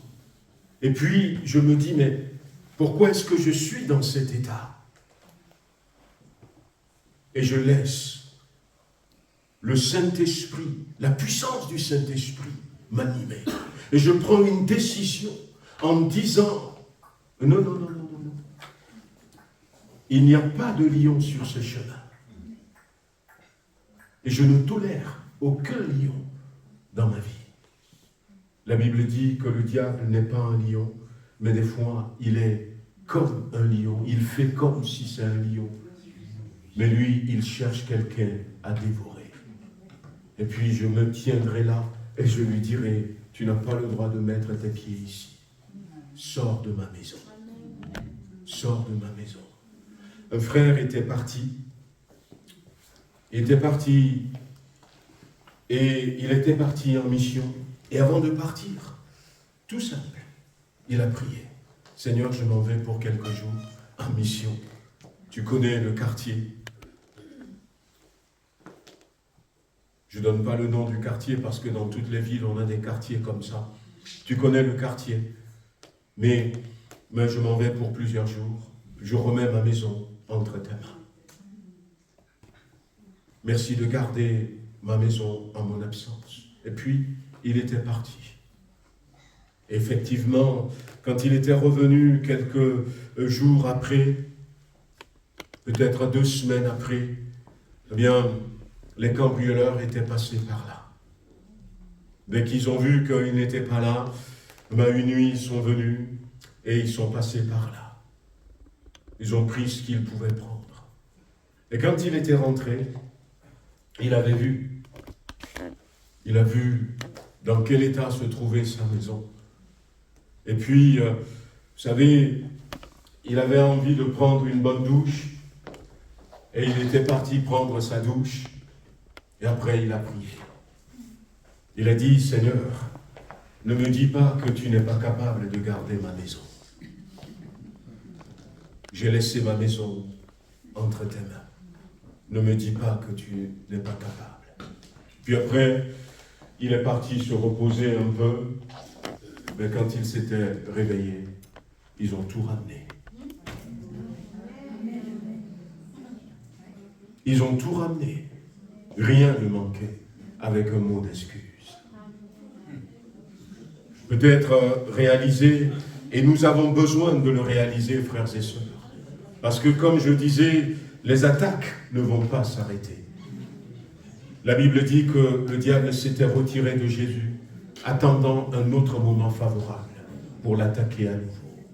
Et puis, je me dis, mais pourquoi est-ce que je suis dans cet état? Et je laisse le Saint-Esprit, la puissance du Saint-Esprit m'animer. Et je prends une décision en me disant, non, non, non, non, non, non. Il n'y a pas de lion sur ce chemin. Et je ne tolère aucun lion dans ma vie. La Bible dit que le diable n'est pas un lion, mais des fois, il est comme un lion. Il fait comme si c'est un lion. Mais lui, il cherche quelqu'un à dévorer. Et puis, je me tiendrai là et je lui dirai, tu n'as pas le droit de mettre tes pieds ici. Sors de ma maison. Sors de ma maison. Un frère était parti. Il était parti et il était parti en mission. Et avant de partir, tout simple, il a prié. Seigneur, je m'en vais pour quelques jours en mission. Tu connais le quartier. Je ne donne pas le nom du quartier parce que dans toutes les villes, on a des quartiers comme ça. Tu connais le quartier. Mais je m'en vais pour plusieurs jours. Je remets ma maison entre tes mains. Merci de garder ma maison en mon absence. Et puis, il était parti. Effectivement, quand il était revenu quelques jours après, peut-être 2 semaines après, eh bien, les cambrioleurs étaient passés par là. Dès qu'ils ont vu qu'il n'était pas là, une nuit, ils sont venus et ils sont passés par là. Ils ont pris ce qu'ils pouvaient prendre. Et quand il était rentré, il avait vu. Il a vu dans quel état se trouvait sa maison. Et puis, vous savez, il avait envie de prendre une bonne douche. Et il était parti prendre sa douche. Et après, il a prié. Il a dit, Seigneur, ne me dis pas que tu n'es pas capable de garder ma maison. J'ai laissé ma maison entre tes mains. Ne me dis pas que tu n'es pas capable. Puis après, il est parti se reposer un peu. Mais quand il s'était réveillé, ils ont tout ramené. Ils ont tout ramené. Rien ne manquait, avec un mot d'excuse. Peut-être réaliser, et nous avons besoin de le réaliser, frères et sœurs. Parce que, comme je disais, les attaques ne vont pas s'arrêter. La Bible dit que le diable s'était retiré de Jésus, attendant un autre moment favorable pour l'attaquer à nouveau.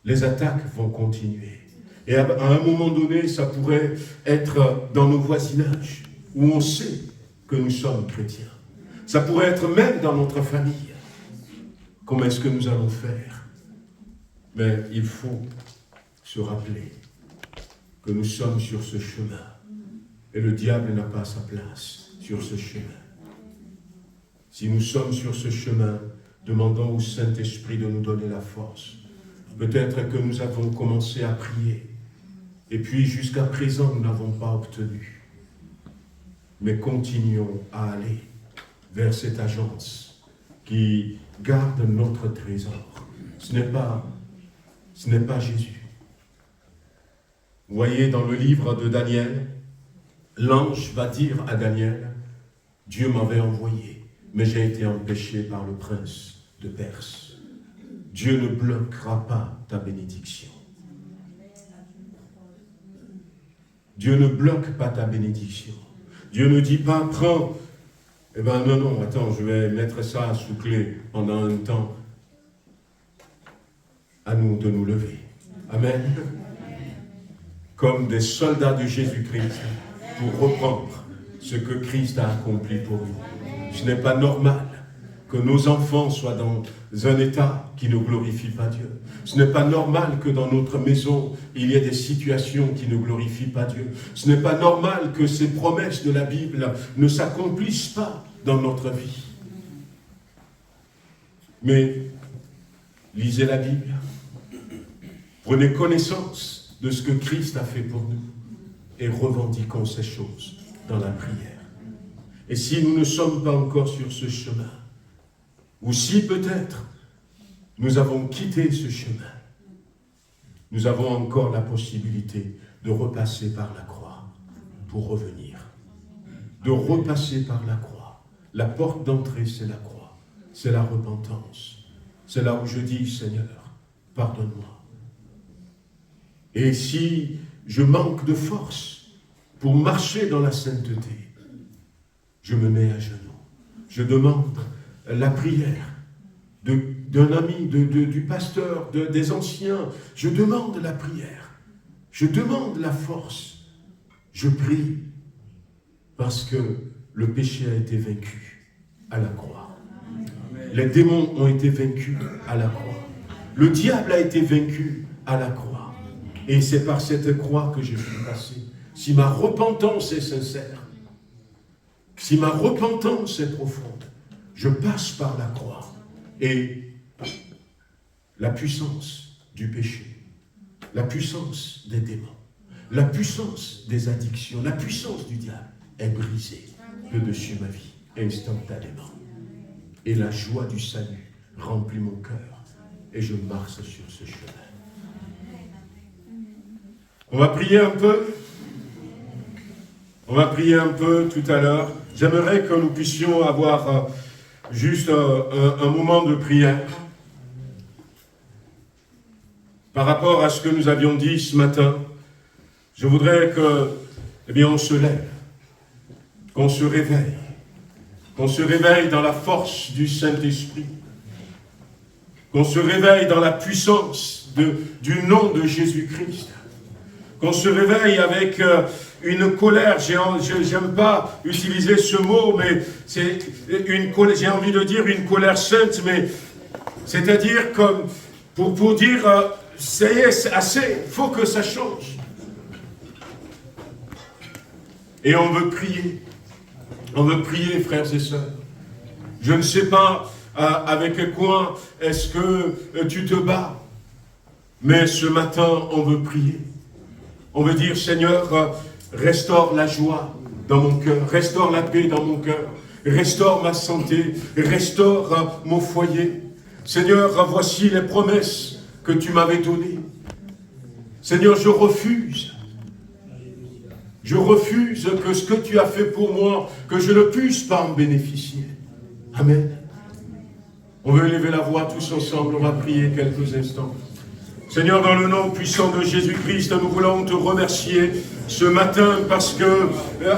Les attaques vont continuer. Et à un moment donné, ça pourrait être dans nos voisinages, où on sait que nous sommes chrétiens. Ça pourrait être même dans notre famille. Comment est-ce que nous allons faire? Mais il faut se rappeler que nous sommes sur ce chemin. Et le diable n'a pas sa place sur ce chemin. Si nous sommes sur ce chemin, demandons au Saint-Esprit de nous donner la force. Peut-être que nous avons commencé à prier. Et puis, jusqu'à présent, nous n'avons pas obtenu. Mais continuons à aller vers cette agence qui garde notre trésor. Ce n'est pas Jésus. Vous voyez, dans le livre de Daniel, l'ange va dire à Daniel, Dieu m'avait envoyé, mais j'ai été empêché par le prince de Perse. Dieu ne bloquera pas ta bénédiction. Dieu ne bloque pas ta bénédiction. Dieu ne dit pas, prends. Eh bien, non, attends, je vais mettre ça sous clé pendant un temps. À nous de nous lever. Amen. Comme des soldats de Jésus-Christ pour reprendre ce que Christ a accompli pour nous. Ce n'est pas normal que nos enfants soient dans un état qui ne glorifie pas Dieu. Ce n'est pas normal que dans notre maison, il y ait des situations qui ne glorifient pas Dieu. Ce n'est pas normal que ces promesses de la Bible ne s'accomplissent pas dans notre vie. Mais lisez la Bible, prenez connaissance de ce que Christ a fait pour nous et revendiquons ces choses dans la prière. Et si nous ne sommes pas encore sur ce chemin, ou si peut-être nous avons quitté ce chemin, nous avons encore la possibilité de repasser par la croix pour revenir. De repasser par la croix. La porte d'entrée, c'est la croix. C'est la repentance. C'est là où je dis, Seigneur, pardonne-moi. Et si je manque de force pour marcher dans la sainteté, je me mets à genoux. Je demande la prière d'un ami, du pasteur, des anciens. Je demande la prière. Je demande la force. Je prie parce que le péché a été vaincu à la croix. Les démons ont été vaincus à la croix. Le diable a été vaincu à la croix. Et c'est par cette croix que je suis passé. Si ma repentance est sincère, si ma repentance est profonde, je passe par la croix. Et la puissance du péché, la puissance des démons, la puissance des addictions, la puissance du diable est brisée de dessus ma vie, instantanément. Et la joie du salut remplit mon cœur et je marche sur ce chemin. On va prier un peu. On va prier un peu tout à l'heure. J'aimerais que nous puissions avoir juste un moment de prière par rapport à ce que nous avions dit ce matin. Je voudrais que, on se lève, qu'on se réveille dans la force du Saint-Esprit, qu'on se réveille dans la puissance du nom de Jésus-Christ, qu'on se réveille avec une colère, j'aime pas utiliser ce mot, mais c'est une colère, j'ai envie de dire une colère sainte, mais c'est-à-dire comme pour dire ça y est, c'est assez, il faut que ça change. Et on veut prier, frères et sœurs. Je ne sais pas avec quoi est-ce que tu te bats, mais ce matin, on veut prier. On veut dire, Seigneur, restaure la joie dans mon cœur, restaure la paix dans mon cœur, restaure ma santé, restaure mon foyer. Seigneur, voici les promesses que tu m'avais données. Seigneur, je refuse que ce que tu as fait pour moi, que je ne puisse pas en bénéficier. Amen. On veut élever la voix tous ensemble, on va prier quelques instants. Seigneur, dans le nom puissant de Jésus-Christ, nous voulons te remercier ce matin parce que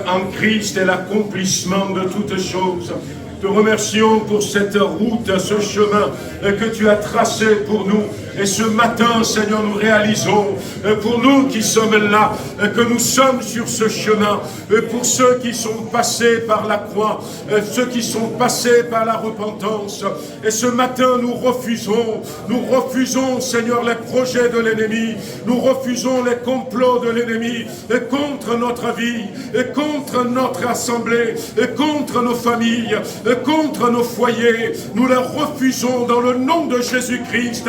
en Christ est l'accomplissement de toutes choses. Te remercions pour cette route, ce chemin que tu as tracé pour nous. Et ce matin, Seigneur, nous réalisons, pour nous qui sommes là, que nous sommes sur ce chemin. Pour ceux qui sont passés par la croix, ceux qui sont passés par la repentance. Et ce matin, nous refusons, Seigneur, les projets de l'ennemi. Nous refusons les complots de l'ennemi contre notre vie, contre notre assemblée, contre nos familles, contre nos foyers. Nous les refusons dans le nom de Jésus-Christ.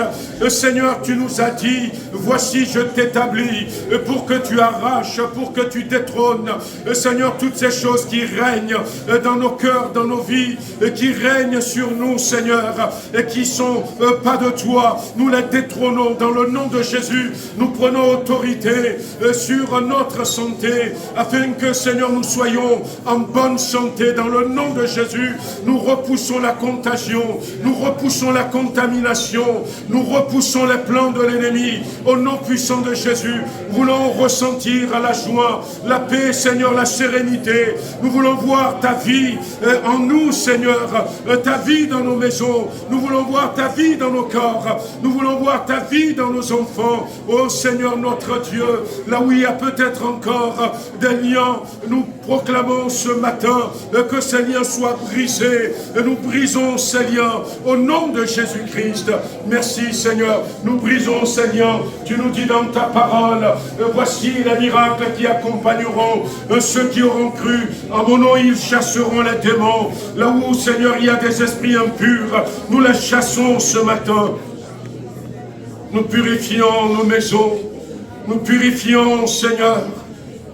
Seigneur, tu nous as dit, voici je t'établis pour que tu arraches, pour que tu détrônes, Seigneur, toutes ces choses qui règnent dans nos cœurs, dans nos vies, qui règnent sur nous, Seigneur, et qui sont pas de toi. Nous les détrônons dans le nom de Jésus. Nous prenons autorité sur notre santé, afin que, Seigneur, nous soyons en bonne santé dans le nom de Jésus. Nous repoussons la contagion, nous repoussons la contamination, nous repoussons où sont les plans de l'ennemi. Au nom puissant de Jésus, nous voulons ressentir la joie, la paix, Seigneur, la sérénité. Nous voulons voir ta vie en nous, Seigneur, ta vie dans nos maisons. Nous voulons voir ta vie dans nos corps. Nous voulons voir ta vie dans nos enfants. Oh Seigneur notre Dieu, là où il y a peut-être encore des liens, nous proclamons ce matin que ces liens soient brisés. Nous brisons ces liens au nom de Jésus-Christ. Merci Seigneur, nous brisons ces liens. Tu nous dis dans ta parole, voici les miracles qui accompagneront ceux qui auront cru. En mon nom, ils chasseront les démons. Là où, Seigneur, il y a des esprits impurs, nous les chassons ce matin. Nous purifions nos maisons. Nous purifions, Seigneur,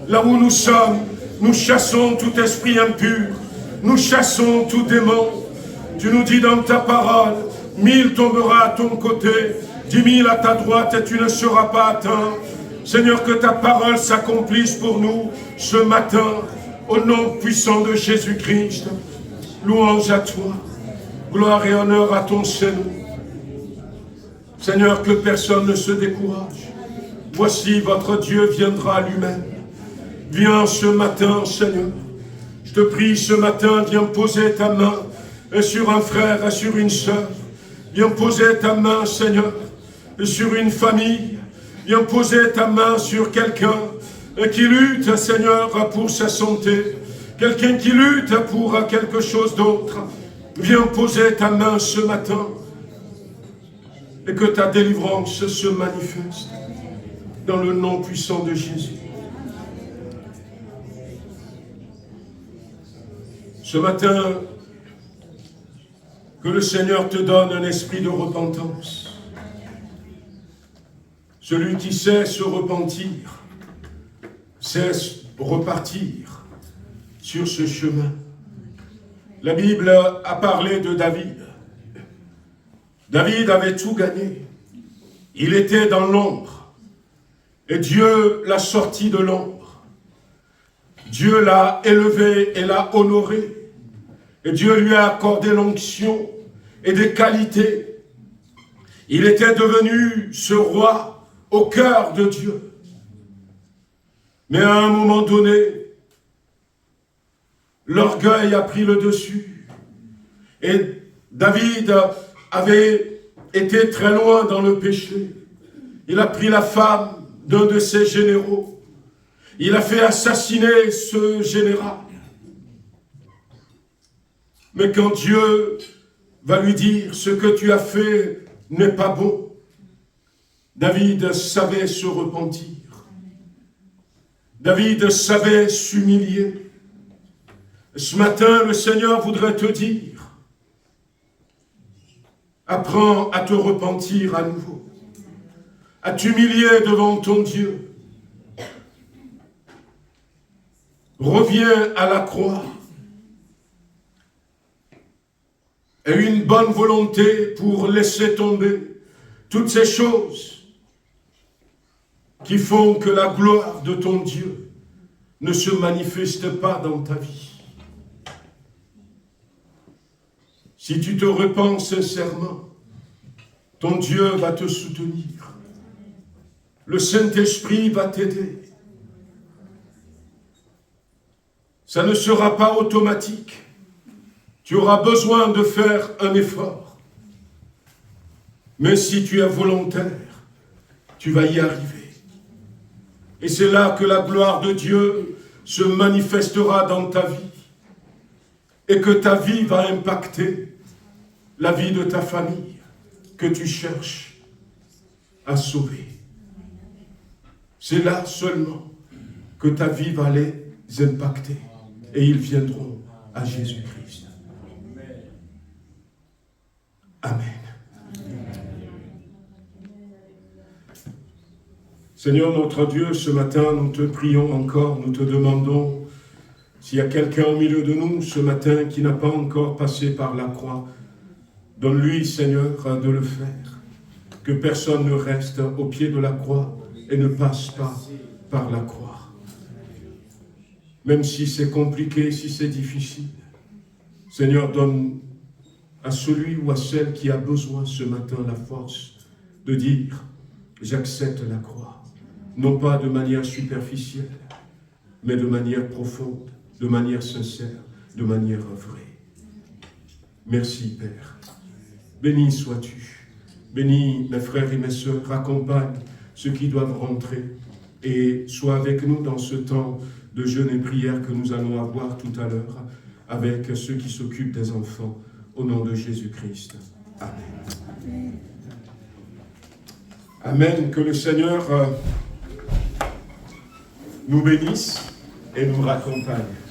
là où nous sommes. Nous chassons tout esprit impur. Nous chassons tout démon. Tu nous dis dans ta parole, 1000 tombera à ton côté, 10 000 à ta droite et tu ne seras pas atteint. Seigneur, que ta parole s'accomplisse pour nous ce matin, au nom puissant de Jésus-Christ. Louange à toi, gloire et honneur à ton Seigneur. Seigneur, que personne ne se décourage. Voici votre Dieu viendra lui-même. Viens ce matin, Seigneur. Je te prie ce matin, viens poser ta main sur un frère et sur une sœur. Viens poser ta main, Seigneur, sur une famille. Viens poser ta main sur quelqu'un qui lutte, Seigneur, pour sa santé. Quelqu'un qui lutte pour quelque chose d'autre. Viens poser ta main ce matin et que ta délivrance se manifeste dans le nom puissant de Jésus. Ce matin, que le Seigneur te donne un esprit de repentance. Celui qui sait se repentir, sait repartir sur ce chemin. La Bible a parlé de David. David avait tout gagné. Il était dans l'ombre. Et Dieu l'a sorti de l'ombre. Dieu l'a élevé et l'a honoré. Et Dieu lui a accordé l'onction et des qualités. Il était devenu ce roi au cœur de Dieu. Mais à un moment donné, l'orgueil a pris le dessus. Et David avait été très loin dans le péché. Il a pris la femme d'un de ses généraux. Il a fait assassiner ce général. Mais quand Dieu va lui dire, ce que tu as fait n'est pas bon, David savait se repentir. David savait s'humilier. Ce matin, le Seigneur voudrait te dire, apprends à te repentir à nouveau, à t'humilier devant ton Dieu. Reviens à la croix. Et une bonne volonté pour laisser tomber toutes ces choses qui font que la gloire de ton Dieu ne se manifeste pas dans ta vie. Si tu te repens sincèrement, ton Dieu va te soutenir. Le Saint-Esprit va t'aider. Ça ne sera pas automatique. Tu auras besoin de faire un effort. Mais si tu es volontaire, tu vas y arriver. Et c'est là que la gloire de Dieu se manifestera dans ta vie. Et que ta vie va impacter la vie de ta famille que tu cherches à sauver. C'est là seulement que ta vie va les impacter. Et ils viendront à Jésus-Christ. Amen. Seigneur notre Dieu, ce matin, nous te prions encore, nous te demandons s'il y a quelqu'un au milieu de nous ce matin qui n'a pas encore passé par la croix, donne-lui, Seigneur, de le faire. Que personne ne reste au pied de la croix et ne passe pas par la croix. Même si c'est compliqué, si c'est difficile, Seigneur, donne à celui ou à celle qui a besoin ce matin la force de dire, j'accepte la croix, non pas de manière superficielle, mais de manière profonde, de manière sincère, de manière vraie. Merci, Père. Béni sois-tu. Bénis mes frères et mes sœurs, accompagne ceux qui doivent rentrer et sois avec nous dans ce temps de jeûne et prière que nous allons avoir tout à l'heure avec ceux qui s'occupent des enfants, au nom de Jésus-Christ. Amen. Amen. Que le Seigneur nous bénisse et nous raccompagne.